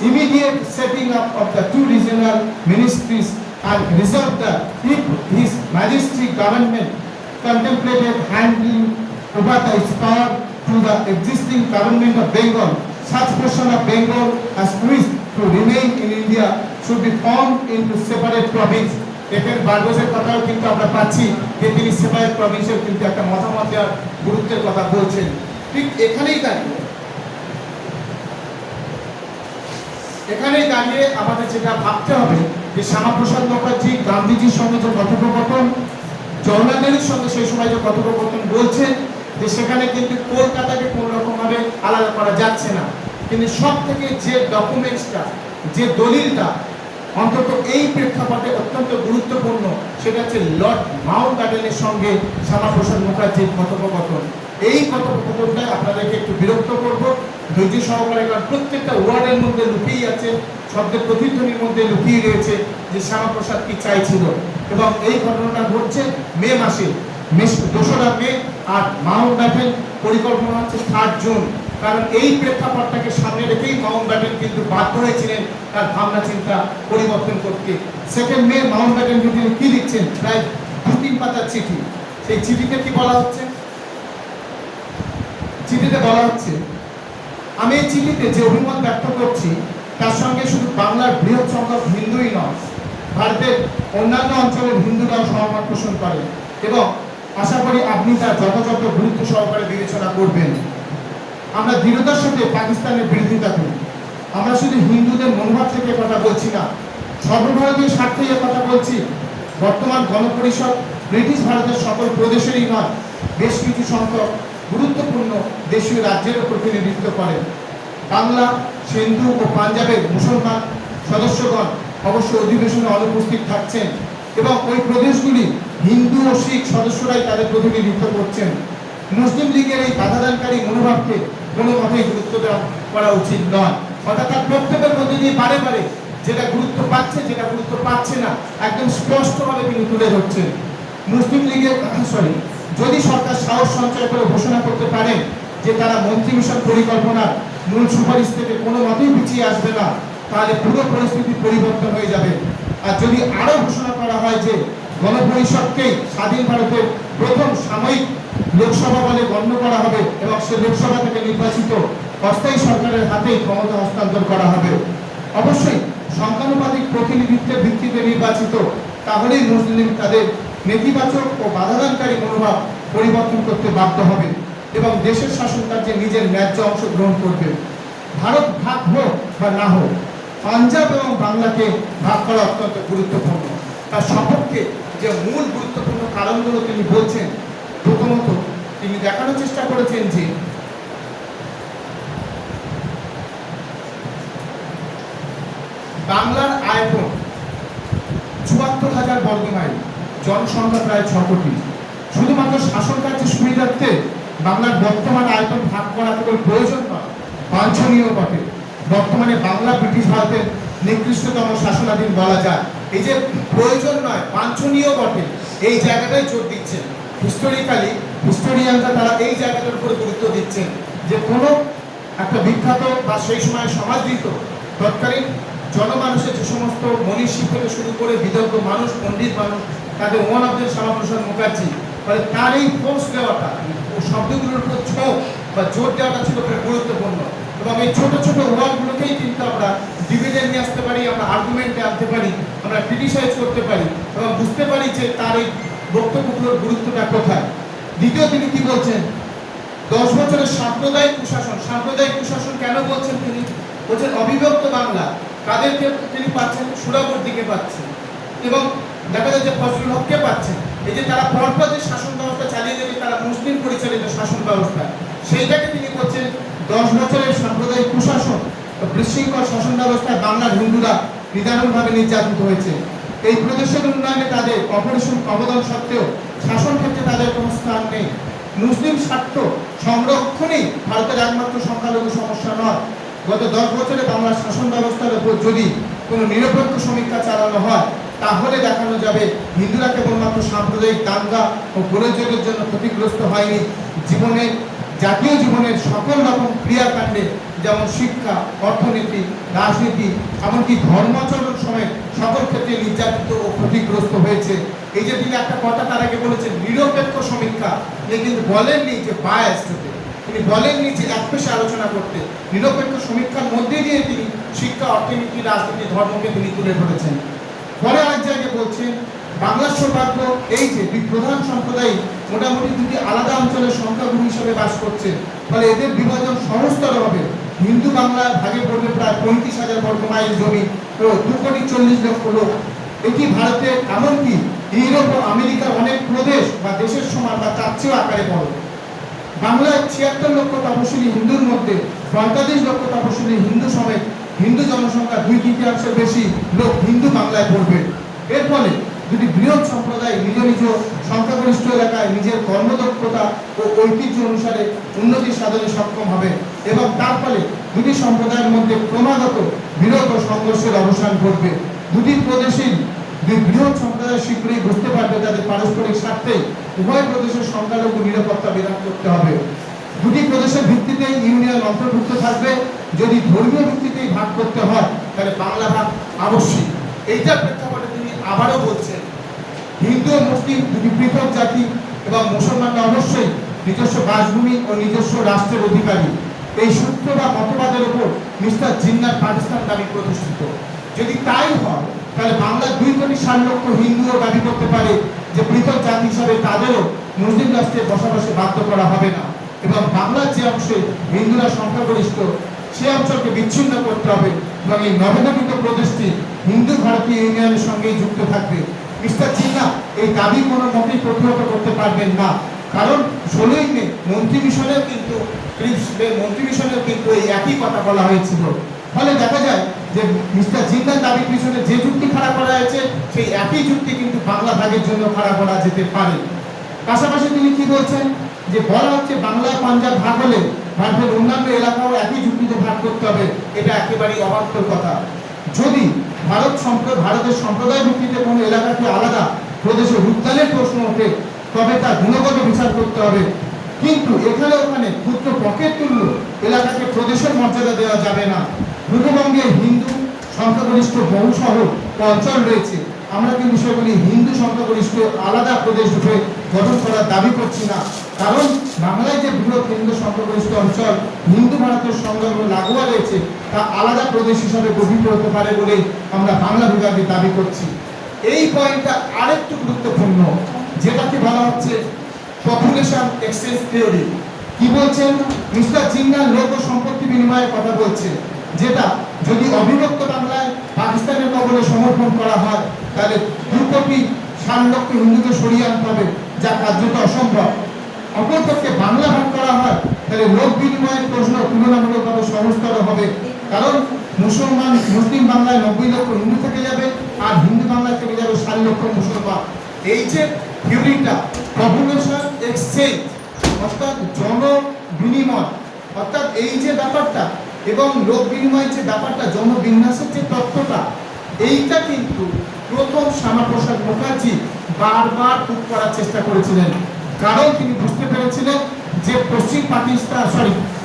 immediate setting up of the 2 regional ministries and reserved that if His Majesty government contemplated handing over its power to the existing government of Bengal, such portion of Bengal as wished to remain in India should be formed into separate province. এখানে বারবোসের কথাও কিন্তু আমরা পাচ্ছি যে তিনি separate প্রভিন্সের কিন্তু একটা মতামত দেওয়ার গুরুত্বের কথা বলছেন। ঠিক এখানেই দাঁড়িয়ে আমাদের যেটা ভাবতে হবে যে শ্যামাপ্রসাদ মুখার্জি গান্ধীজির সঙ্গে যে কথোপকথন, জওহরলাল নেহরুর সঙ্গে সেই সময় যে কথোপকথন বলছেন, যে সেখানে কিন্তু কলকাতাকে কোনো রকমভাবে আলাদা করা যাচ্ছে না, কিন্তু সব থেকে যে ডকুমেন্টসটা, যে দলিলটা অন্তত এই প্রেক্ষাপটে অত্যন্ত গুরুত্বপূর্ণ, সেটা হচ্ছে লর্ড মাউন্টব্যাটেনের সঙ্গে শ্যামাপ্রসাদ মুখার্জির কথোপকথন। এই কথোপকথনটাই আপনাদেরকে একটু বিরক্ত করব, ধৈর্য সহকারে, কারণ প্রত্যেকটা ওয়ার্ডের মধ্যে লুকিয়ে আছে, শব্দের প্রতিধ্বনির মধ্যে লুকিয়ে রয়েছে যে শ্যামাপ্রসাদ কি চাইছিল। এবং এই ঘটনাটা ঘটছে মে মাসে, 2রা মে, আর মাউন্টব্যাটেন পরিকল্পনা হচ্ছে 3 জুন। কারণ এই প্রেক্ষাপটটাকে সামনে রেখেই মাউন্টব্যাটেন কিন্তু বাধ্য হয়েছিলেন তার ভাবনা চিন্তা পরিবর্তন করতে। 2 মে মাউন্টব্যাটেন তিনি কি লিখছেন, প্রায় 2-3 পাতার চিঠি। সেই চিঠিতে কি বলা হচ্ছে, চিঠিতে বলা হচ্ছে, আমি এই চিঠিতে যে অভিমত ব্যক্ত করছি তার সঙ্গে শুধু বাংলার বৃহৎ সংখ্যক হিন্দুই নয়, ভারতের অন্যান্য অঞ্চলের হিন্দুরাও সহমত পোষণ করে এবং আশা করি আপনি তার যথাযথ গুরুত্ব সহকারে বিবেচনা করবেন। আমরা দৃঢ়তার সাথে পাকিস্তানের বিরোধিতা করি। আমরা শুধু হিন্দুদের মনোভাব থেকে কথা বলছি না, সর্বভারতীয় স্বার্থে এ কথা বলছি। বর্তমান গণপরিষদ ব্রিটিশ ভারতের সকল প্রদেশেরই নয়, বেশ কিছু সংখ্যক গুরুত্বপূর্ণ দেশীয় রাজ্যেরও প্রতিনিধিত্ব করেন। বাংলা, সিন্ধু ও পাঞ্জাবের মুসলমান সদস্যগণ অবশ্য অধিবেশনে অনুপস্থিত থাকছেন এবং ওই প্রদেশগুলি হিন্দু ও শিখ সদস্যরাই তাদের প্রতিনিধিত্ব করছেন। মুসলিম লীগের এই বাধাদানকারী মনোভাবকে কোনো মতেই গুরুত্ব দেওয়া করা উচিত নয়। অর্থাৎ তার বক্তব্যের মধ্যে দিয়ে বারে বারে যেটা গুরুত্ব পাচ্ছে, যেটা গুরুত্ব পাচ্ছে না, একদম স্পষ্টভাবে তিনি তুলে ধরছেন। মুসলিম লীগের যদি সরকার সাহস সঞ্চয় করে ঘোষণা করতে পারেন যে তারা মন্ত্রী মিশন পরিকল্পনার মূল সুপারিশ থেকে কোনো মতেই পিছিয়ে আসবে না, তাহলে পুরো পরিস্থিতি পরিবর্তন হয়ে যাবে। আর যদি আরো ঘোষণা করা হয় যে গণপরিষদকেই স্বাধীন ভারতের প্রথম সাময়িক লোকসভা বলে গণ্য করা হবে এবং সে লোকসভা থেকে নির্বাচিত অস্থায়ী সরকারের হাতেই ক্ষমতা হস্তান্তর করা হবে, অবশ্যই সংখ্যানুপাতিক প্রতিনিধিত্বের ভিত্তিতে নির্বাচিত, তাহলেই মুসলিম তাদের নেতিবাচক ও বাধাদানকারী মনোভাব পরিবর্তন করতে বাধ্য হবে এবং দেশের শাসন কার্যে নিজের ন্যায্য অংশ গ্রহণ করবে। ভারত ভাগ হোক বা না হোক, পাঞ্জাব এবং বাংলাকে ভাগ করা অত্যন্ত গুরুত্বপূর্ণ। তার সপক্ষে যে মূল গুরুত্বপূর্ণ কারণগুলো তিনি বলছেন, প্রথমত তিনি দেখানোর চেষ্টা করেছেন যে বাংলার আয়তন ৭৪,০০০ বর্গ মাইল, জনসংখ্যা প্রায় ৬ কোটি। শুধুমাত্র শাসন কার্যের সুবিধার্থে বাংলার বর্তমান আয়তন ভাগ করা কেবল প্রয়োজন নয়, বাঞ্ছনীয় বটে। বর্তমানে বাংলা ব্রিটিশ ভারতের নিকৃষ্টতম শাসনাধীন বলা যায়। এই যে প্রয়োজন নয়, বাঞ্ছনীয় বটে, এই জায়গাটাই জোর দিচ্ছেন হিস্টোরিয়ানরা। তারা এই জায়গাটার উপর গুরুত্ব দিচ্ছেন যে কোনো একটা বিখ্যাত বা সেই সময় সমাদৃত তৎকালীন জনমানুষের যে সমস্ত মনীষী থেকে শুরু করে বিদগ্ধ মানুষ, পণ্ডিত মানুষ, তাদের one of the Shyama Prasad Mukherjee, ফলে তার এই ফোর্স দেওয়াটা ও শব্দগুলোর উপর ছোঁক বা জোর দেওয়াটা ছিল খুব গুরুত্বপূর্ণ। এবং এই ছোট ছোট ওয়ার্ডগুলোকেই কিন্তু আমরা ডিবেটে নিয়ে আসতে পারি, আমরা আর্গুমেন্টে আনতে পারি, আমরা ক্রিটিসাইজ করতে পারি এবং বুঝতে পারি যে তার এই বক্তব্যগুলোর গুরুত্বটা কোথায়। দ্বিতীয় তিনি কি বলছেন, 10 বছরের সাম্প্রদায়িক কুশাসন। সাম্প্রদায়িক কুশাসন কেন বলছেন তিনি? বলছেন অবিভক্ত বাংলা কাদেরকে তিনি পাচ্ছেন? সুরাবর্দিকে পাচ্ছেন এবং দেখা যায় যে ফজলুল হককে পাচ্ছেন। এই যে তারা পরপর যে শাসন ব্যবস্থা চালিয়ে দেবে, তারা মুসলিম পরিচালিত শাসন ব্যবস্থা, সেইটাকে তিনি বলছেন 10 বছরের সাম্প্রদায়িক কুশাসন ও বিশৃঙ্খল শাসন ব্যবস্থায় বাংলার হিন্দুরা নিদারুণভাবে নির্যাতিত হয়েছে। এই প্রদেশের উন্নয়নে তাদের অপরিসীম অবদান সত্ত্বেও শাসন ক্ষেত্রে তাদের কোনো স্থান নেই। মুসলিম স্বার্থ সংরক্ষণই ভারতের একমাত্র সংখ্যালঘু সমস্যা নয়। গত 10 বছরে বাংলার শাসন ব্যবস্থার উপর যদি কোনো নিরপেক্ষ সমীক্ষা চালানো হয়, তাহলে দেখানো যাবে হিন্দুরা কেবলমাত্র সাম্প্রদায়িক দাঙ্গা ও গোলযোগের জন্য ক্ষতিগ্রস্ত হয়নি, জাতীয় জীবনের সকল রকম ক্রিয়াকাণ্ডে, যেমন শিক্ষা, অর্থনীতি, রাজনীতি, এমনকি ধর্মাচরণ সমেত সকল ক্ষেত্রে নির্যাতিত ও ক্ষতিগ্রস্ত হয়েছে। এই যে তিনি একটা কথা তার আগে বলেছেন নিরপেক্ষ সমীক্ষা, তিনি কিন্তু বলেননি যে বায়াসড হতে, তিনি বলেননি যে একপেশে আলোচনা করতে। নিরপেক্ষ সমীক্ষার মধ্যে দিয়ে তিনি শিক্ষা, অর্থনীতি, রাজনীতি, ধর্মকে তিনি তুলে ধরেছেন। পরে আরেক জায়গায় বলছেন বাংলার সৌভাগ্য এই যে দুই প্রধান সম্প্রদায় মোটামুটি দুটি আলাদা অঞ্চলের সংখ্যাগুরু হিসেবে বাস করছে, ফলে এদের বিভাজন সহজতর হবে। হিন্দু বাংলা ভাগে পড়বে প্রায় 35,000 বর্গ মাইল জমি ও 2,40,00,000 লোক। এটি ভারতের এমনকি ইউরোপ ও আমেরিকার অনেক প্রদেশ বা দেশের সমান বা তার চেয়েও আকারে বড়। বাংলায় 76 লক্ষ তপশিলি হিন্দুর মধ্যে 45 লক্ষ তপশিলি হিন্দু সমেত হিন্দু জনসংখ্যা 2/3 বেশি লোক হিন্দু বাংলায় পড়বে। এর ফলে দুটি বৃহৎ সম্প্রদায় নিজ নিজ সংখ্যাগরিষ্ঠ এলাকায় নিজের কর্মদক্ষতা ও ঐতিহ্য অনুসারে উন্নতি সাধনে সক্ষম হবে এবং তার ফলে দুটি সম্প্রদায়ের মধ্যে ক্রমাগত বিরোধ ও সংঘর্ষের অবসান ঘটবে। দুটি প্রদেশেই দুই বৃহৎ সম্প্রদায় শীঘ্রই বুঝতে পারবে তাদের পারস্পরিক স্বার্থে উভয় প্রদেশের সংখ্যালঘু নিরাপত্তা বিধান করতে হবে। দুটি প্রদেশের ভিত্তিতে ইউনিয়ন অন্তর্ভুক্ত থাকবে। যদি ধর্মীয় ভিত্তিতেই ভাগ করতে হয়, তাহলে বাংলা ভাগ আবশ্যিক। এইটার প্রেক্ষাপটে তিনি আবারও বলছেন হিন্দু ও মুসলিম দুটি পৃথক জাতি এবং মুসলমানরা অবশ্যই নিজস্ব বাসভূমি ও নিজস্ব রাষ্ট্রের অধিকারী। এই সূত্র বা মতবাদের উপর মিস্টার জিন্নার পাকিস্তান দাবি প্রতিষ্ঠিত। যদি তাই হয়, তাহলে বাংলার 2,60,00,000 হিন্দুও দাবি করতে পারে যে পৃথক জাতি হিসাবে তাদেরও মুসলিম রাষ্ট্রে বসবাসে বাধ্য করা হবে না, এবং বাংলার যে অংশে হিন্দুরা সংখ্যাগরিষ্ঠ সে অঞ্চলকে বিচ্ছিন্ন করতে হবে, এবং এই নবগঠিত প্রদেশটি হিন্দু ভারতীয় ইউনিয়নের সঙ্গেই যুক্ত থাকবে। মিস্টার জিন্নাহ এই দাবি কোনো মতেই প্রতিহত করতে পারবেন না, কারণ 16ই মে মন্ত্রী মিশনেও কিন্তু এই একই কথা বলা হয়েছিল। ফলে দেখা যায় যে মিস্টার জিন্নাহ দাবির পিছনে যে যুক্তি খাড়া করা হয়েছে সেই একই যুক্তি কিন্তু বাংলা ভাগের জন্য খাড়া করা যেতে পারে। পাশাপাশি তিনি কি বলছেন যে বলা হচ্ছে বাংলা পাঞ্জাব ভাগ হলে ভারতের অন্যান্য এলাকাও একই যুক্তিতে ভাগ করতে হবে, এটা একেবারেই অবান্তর কথা। যদি ভারতের সম্প্রদায় ভিত্তিতে কোনো এলাকাকে আলাদা প্রদেশে রূপদানের প্রশ্ন ওঠে তবে তার গুণগত বিচার করতে হবে, কিন্তু এখানে ওখানে ক্ষুদ্র পকেট তুল্য এলাকাকে প্রদেশের মর্যাদা দেওয়া যাবে না। পূর্ববঙ্গে হিন্দু সংখ্যাগরিষ্ঠ বহু শহর ও অঞ্চল রয়েছে, আমরা কিন্তু সেগুলি হিন্দু সংখ্যাগরিষ্ঠ আলাদা প্রদেশ রূপে গঠন করার দাবি করছি না, কারণ বাংলায় যে বৃহৎ হিন্দু সংখ্যাগরিষ্ঠ অঞ্চল হিন্দু ভারতের সংলগ্ন লাগোয়া রয়েছে তা আলাদা প্রদেশ হিসাবে গঠিত হতে পারে বলে আমরা বাংলা বিভাগে দাবি করছি। এই পয়েন্টটা আরেকটু গুরুত্বপূর্ণ, যেটাকে বলা হচ্ছে পপুলেশন এক্সচেঞ্জ থিওরি। কি বলছেন মিস্টার জিন্নাহ? লোক ও সম্পত্তি বিনিময়ের কথা বলছে, যেটা যদি অবিভক্ত বাংলায় পাকিস্তানের কবলে সমর্পণ করা হয় তাহলে 2,60,00,000 হিন্দুকে সরিয়ে আনতে হবে, যা কার্যত অসম্ভব। অপরপক্ষে বাংলা ভাগ করা হয় তাহলে লোক বিনিময়ের প্রশ্ন তুলনামূলকভাবে সহজতর হবে, কারণ মুসলিম বাংলায় 90 লক্ষ হিন্দু থেকে যাবে আর হিন্দু বাংলায় থেকে যাবে 60 লক্ষ মুসলমান। এই যে থিওরিটা পপুলেশন এক্সচেঞ্জ অর্থাৎ জন বিনিময়, অর্থাৎ এই যে ব্যাপারটা এবং লোক বিনিময়ের যে ব্যাপারটা, জনবিন্যাসের যে তত্ত্বটা, এইটা কিন্তু প্রথম শ্যামাপ্রসাদ মুখার্জি বারবার প্রুভ করার চেষ্টা করেছিলেন, কারণ তিনি বুঝতে পেরেছিলেন যে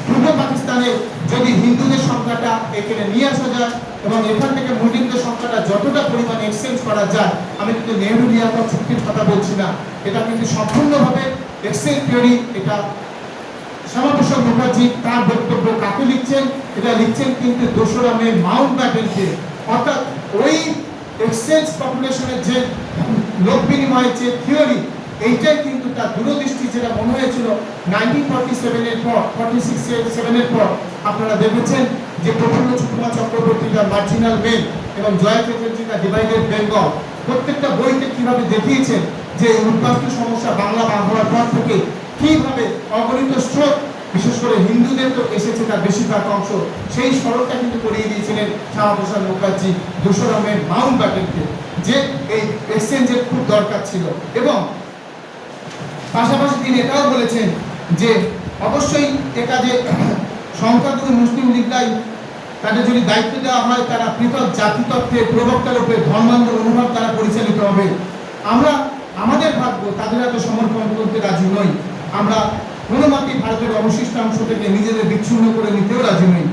পূর্ব পাকিস্তানে যদি হিন্দুদের সংখ্যাটা এখানে নিয়ে আসা যায় এবং এখান থেকে মুসলিমদের সংখ্যাটা যতটা পরিমাণে এক্সচেঞ্জ করা যায়, আমি কিন্তু নেহরু লিয়াকত চুক্তির কথা বলছি না, এটা কিন্তু সম্পূর্ণভাবে এক্সচেঞ্জ থিওরি। এটা শ্যামাপ্রসাদ মুখার্জি তার বক্তব্য কাকে লিখছেন? এটা লিখছেন কিন্তু 2রা মে মাউন্টব্যাটেনকে, অর্থাৎ ওই এক্সচেঞ্জ পপুলেশনের যে লোক বিনিময়ের যে থিওরি, এইটাই কিন্তু তার দূরদৃষ্টি, যেটা মনে হয়েছিল 1947 পর আপনারা দেখেছেন যে প্রফুল্ল চুকুমা চক্রবর্তী তার মার্জিনাল মেন এবং জয় চ্যাটার্জি তার ডিভাইডেড বেঙ্গল প্রত্যেকটা বইতে কিভাবে দেখিয়েছেন যে উদ্বাস্তু সমস্যা বাংলা ভাগ হওয়ার পর থেকে কিভাবে অগণিত স্রোত, বিশেষ করে হিন্দুদের তো এসেছে তার বেশিরভাগ অংশ, সেই সড়কটা কিন্তু করিয়ে দিয়েছিলেন শ্যামাপ্রসাদ মুখার্জি 2রা মে মাউন্টব্যাটেনকে, যে এই এক্সচেঞ্জের খুব দরকার ছিল। এবং পাশাপাশি তিনি এটাও বলেছেন যে অবশ্যই এটা যে সংখ্যাগুরু মুসলিম লীগরাই তাদের যদি দায়িত্ব দেওয়া হয় তারা পৃথক জাতিতত্ত্বের প্রবক্তা রূপে ধর্মান্ধ অনুভব দ্বারা পরিচালিত হবে। আমরা আমাদের ভাগ্য তাদের হাতে সমর্পণ করতে রাজি নই, আমরা কোনো মতেই ভারতের অবশিষ্টাংশ থেকে নিজেদের বিচ্ছিন্ন করে নিতেও রাজি নই।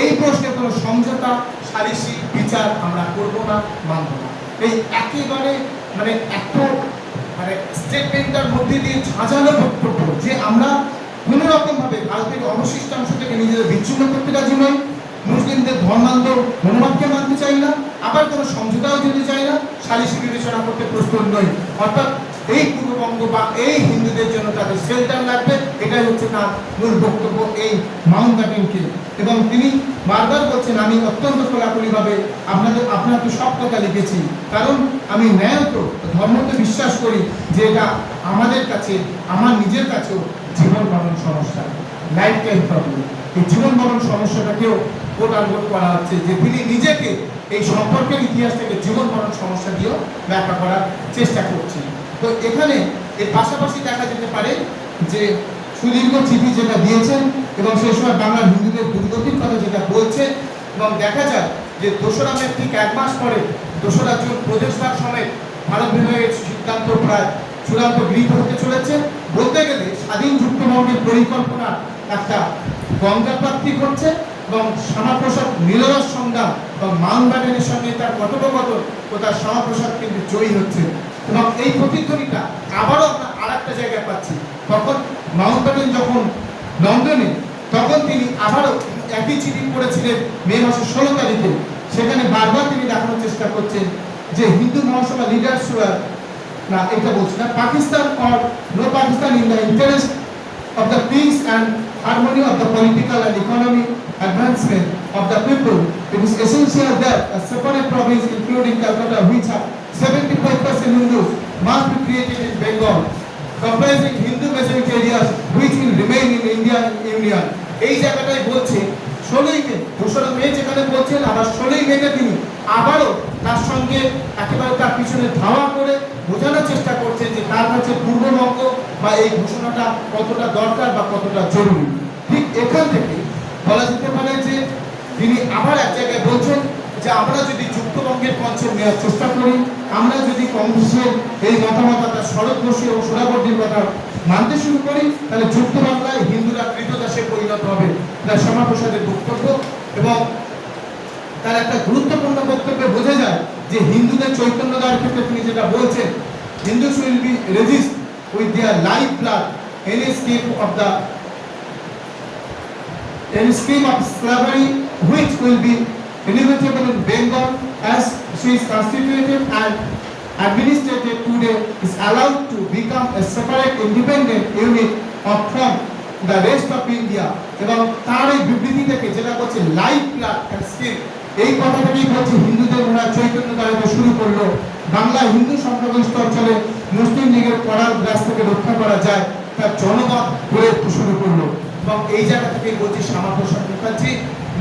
এই প্রশ্নে কোনো সমঝোতা, সালিসি বিচার আমরা করব না, মানব না। এই একেবারে এত স্টেটমেন্টের মধ্যে দিয়ে ঝাঁঝালো বক্তব্য যে আমরা কোনো রকমভাবে ভারতের অবশিষ্টাংশ থেকে নিজেদের বিচ্ছিন্ন করতে রাজি নই, মুসলিমদের ধর্মান্ধ মনোভাবকে মানতে চাই না, আবার কোনো সমঝোতাও যেতে চাই না, সালিসি বিবেচনা করতে প্রস্তুত নই। অর্থাৎ এই পূর্ববঙ্গ বা এই হিন্দুদের জন্য তাদের শেল্টার লাগবে, এটাই হচ্ছে তার মূল বক্তব্য এই মাউন্টব্যাটেনকে। এবং তিনি বারবার বলছেন আমি অত্যন্ত খোলাখুলিভাবে আপনাকে সব কথা লিখেছি, কারণ আমি ন্যায়ত ধর্মকে বিশ্বাস করি যে এটা আমাদের কাছে, আমার নিজের কাছেও জীবন মরণ সমস্যা, লাইফ টাইম প্রবলেম। এই জীবন মরণ সমস্যাটাকেও কোট আনকোট করা হচ্ছে যে তিনি নিজেকে এই সম্পর্কের ইতিহাস থেকে জীবন মরণ সমস্যা দিয়েও ব্যাখ্যা করার চেষ্টা করছেন। তো এখানে এর পাশাপাশি দেখা যেতে পারে যে সুদীর্ঘ চিঠি যেটা দিয়েছেন এবং সেই সময় বাংলার হিন্দুদের দুর্গতির কথা যেটা বলছে, এবং দেখা যায় যে 2রা মে ঠিক 1 মাস পরে 2রা জুন প্রদেশভাগ সমেত ভারত বিভাগের সিদ্ধান্ত প্রায় চূড়ান্ত গৃহীত হতে চলেছে। বলতে গেলে স্বাধীন যুক্তবঙ্গের পরিকল্পনা একটা গঙ্গাপ্রাপ্তি ঘটছে এবং শ্যামাপ্রসাদ নীলরস সংগ্রাম এবং মাউন্টব্যাটেনের সঙ্গে তার কথোপকথন ও তার শ্যামাপ্রসাদ কিন্তু জয়ী হচ্ছে। এবং এই প্রতিধ্বনিটা আবারও আমরা আরেকটা জায়গায় পাচ্ছি, তখন মাউন্টব্যাটেন যখন লন্ডনে, তখন তিনি আবারও একই চিঠি করেছিলেন মে মাসের 16 তারিখে। সেখানে বারবার তিনি দেখানোর চেষ্টা করছেন যে হিন্দু মহাসভা লিডার্স না এটা বলছি না, Pakistan or no Pakistan in the interest of the peace and harmony of the political and economic advancement of the people, it is essential that a separate province including Calcutta, which have 75% Hindus, must be created in Bengal, comprising Hindu majority areas which will remain in Indian Union. এই জায়গাটাই বলছে 16ই মে, 2রা মে যেখানে বলছেন, আবার 16ই মেতে তিনি আবারও তার সঙ্গে একেবারে তার পিছনে ধাওয়া করে বোঝানোর চেষ্টা করছেন যে তার কাছে পূর্ববঙ্গ বা এই ঘোষণাটা কতটা দরকার বা কতটা জরুরি। ঠিক এখান থেকে বলা যেতে পারে যে তিনি আবার এক জায়গায় বলছেন যে আমরা যদি যুক্তবঙ্গের কনসেপ্ট নেওয়ার চেষ্টা করি, আমরা যদি কংগ্রেসের এই মতামত শরৎ বসু এবং সোহরাবর্দীর কথা মানতে শুরু করি, তাহলে যুক্ত বাংলায় হিন্দুরা কৃতদাসে পরিণত হবে। তার শ্যামাপ্রসাদের বক্তব্য এবং তার একটা গুরুত্বপূর্ণ বক্তব্যে বোঝা যায় যে হিন্দুদের চৈতন্য দেওয়ার ক্ষেত্রে তিনি যেটা বলছেন, Hindus will be resist with their life blood any scheme of slavery which will be inevitable in Bengal as she is constituted and administrated today is allowed to become a separate independent unit from the rest of India। এবং তার এই বিবৃতি থেকে যেটা বলছে life blood and scheme, এই কথাটাকেই বলছে হিন্দুদের মনে চৈতন্য দাঁড়াতে শুরু করলো। বাংলা হিন্দু সংখ্যাগরিষ্ঠ অঞ্চলে মুসলিম লীগের করার গ্রাস থেকে রক্ষা করা যায় তার জনমত গড়ে উঠতে শুরু করলো। এবং এই জায়গা থেকেই বলছি Shyamaprasad Mukherjee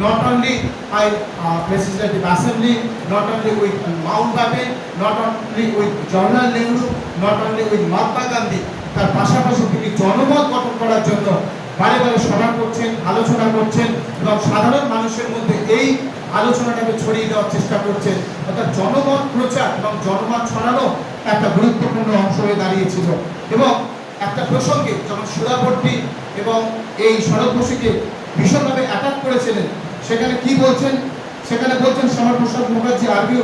not only by Legislative Assembly, not only with Mountbatten, not only with Jawaharlal Nehru, not only with Mahatma Gandhi, তার পাশাপাশি তিনি জনমত গঠন করার জন্য বারে বারে সভা করছেন, আলোচনা করছেন এবং সাধারণ মানুষের মধ্যে এই আলোচনাটাকে ছড়িয়ে দেওয়ার চেষ্টা করছেন। অর্থাৎ জনমত প্রচার এবং জনমত ছড়ানো একটা গুরুত্বপূর্ণ অংশ হয়ে দাঁড়িয়েছিল। এবং একটা প্রসঙ্গে যখন সোহরাবর্দী এবং এই শরৎ বসুকে ভীষণভাবে অ্যাটাক করেছিলেন, সেখানে কি বলছেন? সেখানে বলছেন Shyamaprasad Mukherjee argue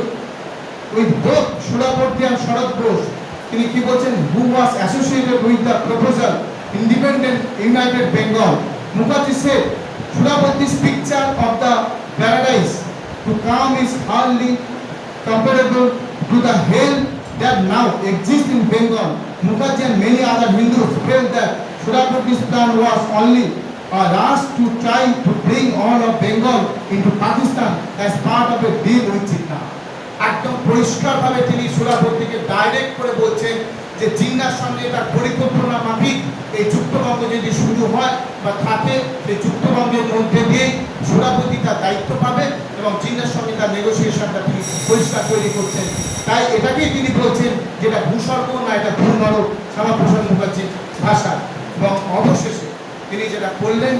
with both Suhrawardy and Sarat Bose. তিনি কি বলছেন? Who was associated with the proposal independent united Bengal. Mukherjee said Sohrabardi's picture of the paradise to come is hardly comparable to the hell that now exists in Bengal. Mukherjee and many other Hindus felt that Sohrabardi's plan was only a rush to try to bring all of Bengal into Pakistan as part of a deal with China। একদম পরিষ্কারভাবে তিনি সোহরাবর্দীকে direct করে বলছেন যে জিন্নার সঙ্গে তার পরিকল্পনা মাফিক এই যুক্তবঙ্গ যদি শুরু হয় বা থাকে, এই যুক্তবঙ্গের মধ্যে দিয়েই সোহরাবর্দী তার দায়িত্ব পাবে এবং জিন্নার সঙ্গে তার নেগোসিয়েশনটা তিনি পরিষ্কার তৈরি করছেন। তাই এটাকেই তিনি বলছেন যেটা ভূস্বর্গ না, এটা ভূনরক শ্যামাপ্রসাদ মুখার্জির ভাষা। এবং অবশেষে তিনি যেটা করলেন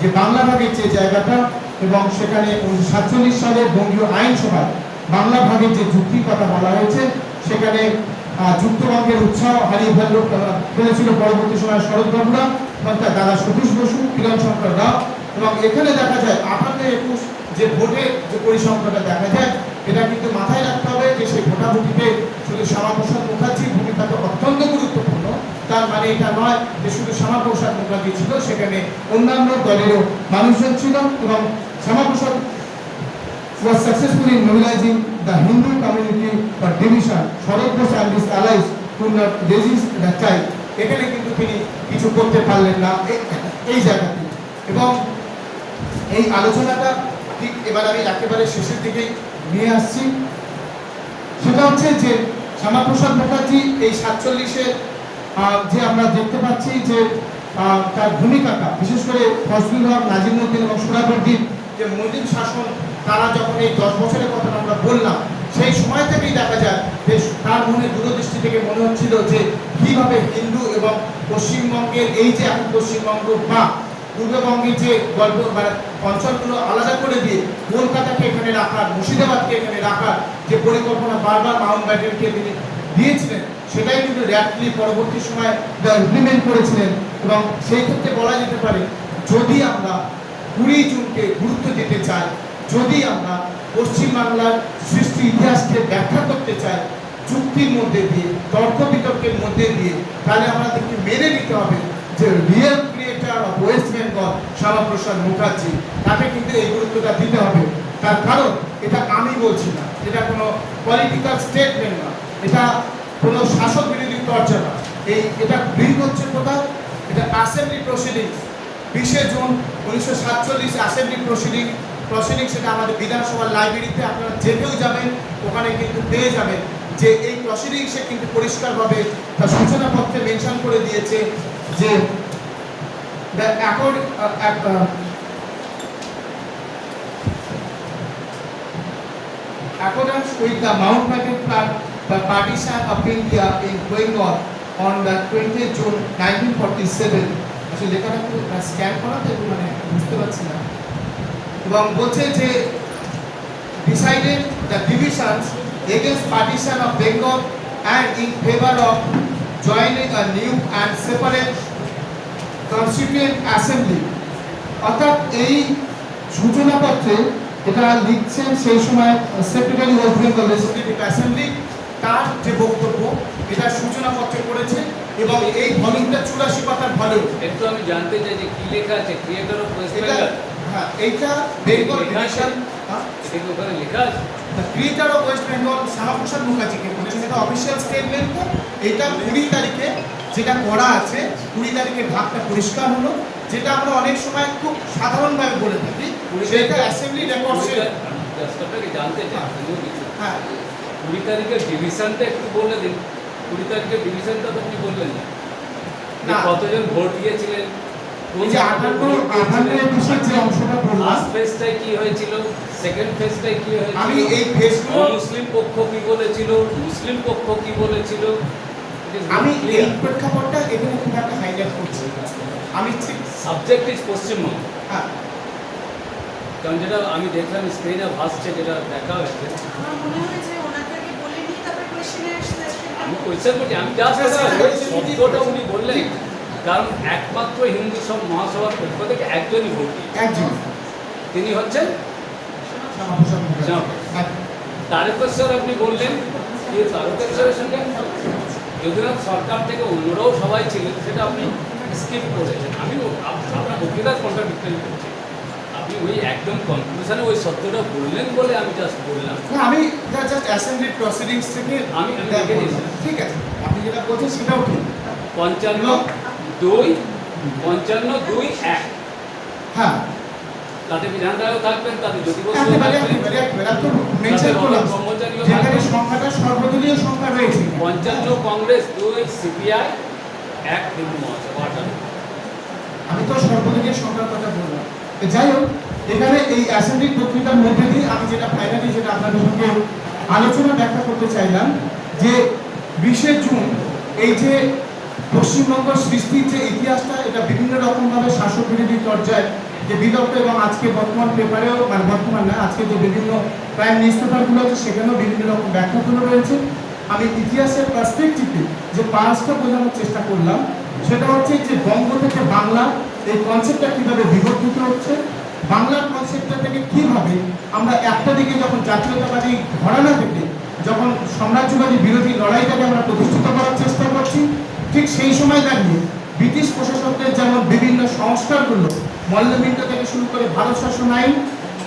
যে বাংলা ভাগের যে জায়গাটা এবং সেখানে 1947 সালে বঙ্গীয় আইনসভায় বাংলা ভাগের যে যুক্তির কথা বলা হয়েছে, সেখানে যুক্তবঙ্গের উৎসাহ হারিয়ে ফেলেছিল পরবর্তী সময়ে শরৎবাবুরা এবং তার দাদা সতীশ বসু, কিরণ শঙ্কর রাও। এবং এখানে দেখা যায় 58-21 যে ভোটের যে পরিসংখ্যানটা দেখা যায়, এটা কিন্তু মাথায় রাখতে হবে যে সেই ভোটাভুটিতে শুধু শ্যামাপ্রসাদ মুখার্জির ভূমিকা তো অত্যন্ত গুরুত্বপূর্ণ। তার মানে এটা নয় যে শুধু শ্যামাপ্রসাদ মুখার্জি ছিল, সেখানে অন্যান্য দলেরও মানুষজন ছিল। এবং Shyamaprasad was successful in mobilizing the Hindu community for division. Sharath Bose and his allies could not resist the tide. এখানে কিন্তু তিনি কিছু করতে পারলেন না এই জায়গাতে। এবং এই আলোচনাটা ঠিক এবার আমি একেবারে শেষের দিকে নিয়ে আসছি। সেটা হচ্ছে যে শ্যামাপ্রসাদ মুখার্জি এই 47-এ যে আমরা দেখতে পাচ্ছি যে তার ভূমিকাটা, বিশেষ করে ফজলুল হক, নাজিমউদ্দিন এবং সোহরাবর্দীর যে মুসলিম শাসন, তারা যখন এই 10 বছরের কথা আমরা বললাম, সেই সময় থেকেই দেখা যায় যে তার মনে দূরদৃষ্টি থেকে মনে হচ্ছিল যে কিভাবে হিন্দু এবং পশ্চিমবঙ্গের এই যে এখন পশ্চিমবঙ্গ বা পূর্ববঙ্গের যে গল্প মানে অঞ্চলগুলো আলাদা করে দিয়ে কলকাতাকে এখানে রাখার, মুর্শিদাবাদকে এখানে রাখার যে পরিকল্পনা বারবার মাউন্টব্যাটেনকে তিনি দিয়েছিলেন, সেটাই কিন্তু র্যাপলি পরবর্তী সময় ইমপ্লিমেন্ট করেছিলেন। এবং সেই ক্ষেত্রে বলা যেতে পারে, যদি আমরা 20 জুনকে গুরুত্ব দিতে চাই, যদি আমরা পশ্চিমবাংলার সৃষ্টি ইতিহাসকে ব্যাখ্যা করতে চাই যুক্তির মধ্যে দিয়ে, তর্ক বিতর্কের মধ্যে দিয়ে, তাহলে আমাদেরকে মেনে নিতে হবে যে real creator of West Bengal Shyama Prasad Mukherjee, তাকে কিন্তু এই গুরুত্বটা দিতে হবে। তার কারণ এটা আমি বলছি না, এটা কোনো পলিটিক্যাল স্টেটমেন্ট না, এটা কোনো শাসক বিরোধী চর্চা না। এটা ব্রিফ হচ্ছে কোথাও, এটা অ্যাসেম্বলি প্রসিডিংস 20শে জুন 1947 অ্যাসেম্বলি প্রসিডিং সেটা আমাদের বিধানসভার লাইব্রেরিতে আপনারা যে কেউ যাবেন ওখানে কিন্তু পেয়ে যাবেন যে এই প্রসিডিংসে কিন্তু পরিষ্কারভাবে তার সূচনাপত্রে মেনশন করে দিয়েছে যে accordance with the Mountbatten Plan, the partition of India in going on the 20th June 1947. আসলে লেখাটা একটু স্ক্যান করা তো একটু মানে বুঝতে পারছি না। এবং বলছে যে decided the divisions against partition of Bengal and in favor of joining a new and separate constituent assembly. অর্থাৎ এই সূচনাপত্রে এটা লিখছেন সেই সময় secretary West Bengal legislative assembly, তার যে বক্তব্য এটা সূচনাপত্রে করেছে এবং এই ভলিউমটা 84 পাতার ভলিউম। একটু আমি জানতে চাই যে কি লেখা আছে, ক্রিয়েটর অফ ওয়েস্ট এটা বেঙ্গল। হ্যাঁ, এইটা বেঙ্গল ডিভিশন, এটা কি ওখানে লেখা আছে? The creator of West Bengal Shyamaprasad মুখার্জিকে বলেছেন, এটা অফিসিয়াল স্টেটমেন্ট। তো এটা 20 তারিখে যেটা করা আছে, 20 তারিখে ভাগটা পরিষ্কার হলো, যেটা আমরা অনেক সময় খুব সাধারণভাবে বলে থাকি, সেটা অ্যাসেম্বলি রেকর্ডসে। জাস্ট আপনাকে জানতে চাই হ্যাঁ, 20 তারিখের ডিভিশনটা একটু বলে দিন। 20 তারিখের ডিভিশনটা তো আপনি বললেন না, না। কতজন ভোট দিয়েছিলেন, এই যে 58 যে অংশটা বললাম, ফার্স্ট ফেজটাই কি হয়েছিল, সেকেন্ড ফেজটাই কি হয়েছিল, আমি এই ফেজগুলো মুসলিম পক্ষ কি বলেছিল, মুসলিম পক্ষ কি বলেছিল, আমি এই প্রেক্ষাপটটা এখানে খুব একটা হাইলাইট করছি। আমি ঠিক সাবজেক্ট ইজ পশ্চিমবঙ্গ। হ্যাঁ, কারণ যেটা আমি দেখলাম স্ক্রিনে ভাসছে, যেটা দেখা হয়েছে, আমার মনে হয় যে ওনাকে আগে বলে নিয়ে তারপরে কোয়েশ্চেনে আসলে আমি কোয়েশ্চেন করছি, আমি জাস্ট শব্দটা উনি বললেন, কারণ একমাত্র হিন্দু সব মহাসভার পক্ষ থেকে একজনই ভোট দিয়েছেন, একজন তিনি হচ্ছেন শ্যামাপ্রসাদ মুখার্জি। শ্যামাপ্রসাদ। তারকেশ্বর আপনি বললেন যে তারকেশ্বরের সঙ্গে যোগীনাথ সরকার থেকে অন্যরাও সবাই ছিলেন, সেটা আপনি স্কিপ করেছেন। আমি আপনার বক্তৃতার কন্ট্রাডিক্টরি করছি, আপনি ওই একদম কনক্লুশনে ওই শব্দটা বললেন বলে আমি জাস্ট বললাম। না, আমি জাস্ট অ্যাসেম্বলি প্রসিডিংস থেকে আমি দেখে নিয়েছি। ঠিক আছে, আপনি যেটা বলছেন সেটাও ঠিক। 55-2-1 হ্যাঁ, তাতে বিধান রায়ও থাকবেন, তাতে জ্যোতি বসু একেবারে থাকবেন, তো মেনশন করলাম কর্মচারীও যেখানে থাকবেন। সংখ্যাটা সর্বদলীয় সংখ্যা রয়েছে। 55 কংগ্রেস, 2 সিপিআই, 1 হিন্দু মহাসভা। আমি তো সর্বদলীয় সংখ্যার কথা বললাম। তো যাই হোক, এখানে এই অ্যাসেম্বলি বক্তৃতার মধ্যে দিয়ে আমি যেটা ফাইনালি যেটা আপনাদের সঙ্গে আলোচনা ব্যাখ্যা করতে চাইলাম যে 20শে জুন এই যে পশ্চিমবঙ্গ সৃষ্টির যে ইতিহাসটা, এটা বিভিন্ন রকমভাবে শাসক বিরোধী চর্চায় যে বিলুপ্ত এবং আজকে বর্তমান পেপারেও, মানে বর্তমান না, আজকে যে বিভিন্ন প্রাইম নিউজ পেপারগুলো আছে সেখানেও বিভিন্ন রকম ব্যাখ্যাগুলো রয়েছে। আমি ইতিহাসের পার্সপেক্টিভে যে পাঁচটা বোঝানোর চেষ্টা করলাম, সেটা হচ্ছে যে বঙ্গ থেকে বাংলা এই কনসেপ্টটা কীভাবে বিবর্তিত হচ্ছে, বাংলার কনসেপ্টটা থেকে কীভাবে আমরা একটা দিকে যখন জাতীয়তাবাদী ঘরানা থেকে যখন সাম্রাজ্যবাদী বিরোধী লড়াইটাকে আমরা প্রতিষ্ঠিত করার চেষ্টা করছি, ঠিক সেই সময় দাঁড়িয়ে ব্রিটিশ প্রশাসকদের যেমন বিভিন্ন সংস্কারগুলো মল্লবিন্দ থেকে শুরু করে ভারত শাসন আইন,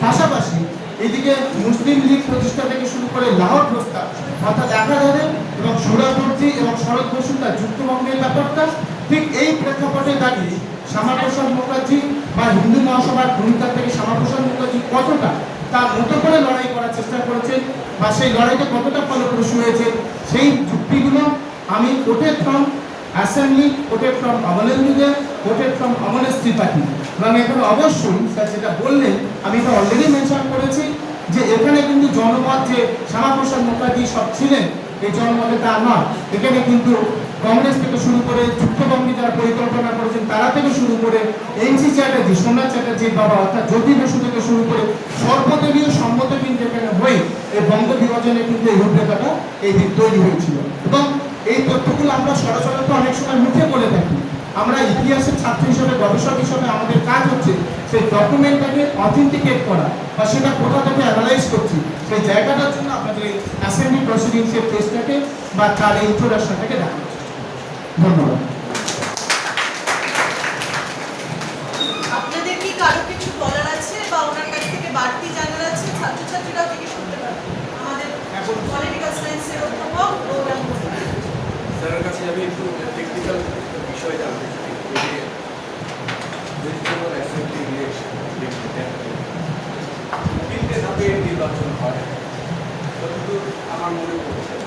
পাশাপাশি এদিকে মুসলিম লীগ প্রতিষ্ঠা থেকে শুরু করে লাহোর প্রস্তাব, অর্থাৎ একাধারে এবং সুরাবর্তী এবং শরৎ বসুর তার যুক্তবঙ্গের ব্যাপারটা, ঠিক এই প্রেক্ষাপটে দাঁড়িয়ে শ্যামাপ্রসাদ মুখার্জি বা হিন্দু মহাসভার ভূমিকা থেকে শ্যামাপ্রসাদ মুখার্জি কতটা তার মতো করে লড়াই করার চেষ্টা করেছেন বা সেই লড়াইটা কতটা ফলপ্রসূ হয়েছে, সেই যুক্তিগুলো আমি quoted from assembly, quoted from Amalendu De, quoted from Amalesh Tripathi. এবং এখানে অবশ্যই স্যার যেটা বললেন, আমি এটা অলরেডি মেনশন করেছি যে এখানে কিন্তু জনমত যে শ্যামাপ্রসাদ মুখার্জি সব ছিলেন, এই জনমতে তা নয়। এখানে কিন্তু কংগ্রেস থেকে শুরু করে যুক্তবঙ্গে যারা পরিকল্পনা করেছেন তারা থেকে শুরু করে এনসি চ্যাটার্জি, সোমনাথ চ্যাটার্জির বাবা অর্থাৎ জ্যোতি বসু থেকে শুরু করে সর্বদলীয় সম্মত কিন্তু এখানে হয়ে এই বঙ্গ বিভাজনে কিন্তু এই রূপরেখাটা এই দিক তৈরি হয়েছিল। এবং এই তথ্যগুলো আমরা সরাসরি অনেক সময় মুখে বলে থাকি, আমরা ইতিহাসের ছাত্র হিসেবে, গবেষক হিসেবে আমাদের কাজ হচ্ছে সেই ডকুমেন্টটাকে অথেন্টিকেট করা বা সেটা কোথা থেকে অ্যানালাইজ করছি, সেই জায়গাটার জন্য আপনাদের এই অ্যাসেম্বলি প্রসিডিংসের টেস্টটাকে বা তার এই ইন্ট্রোডাকশনটাকে দেখা। ধন্যবাদ। আপনাদের কি কারো কিছু বলার আছে বা ওনার কাছ থেকে বাড়তি জানার আছে? মেয়র অ্যাসেম্বলি ইলেকশন তিনটে ধাপে নির্বাচন হয় যতদূর আমার মনে পড়ছে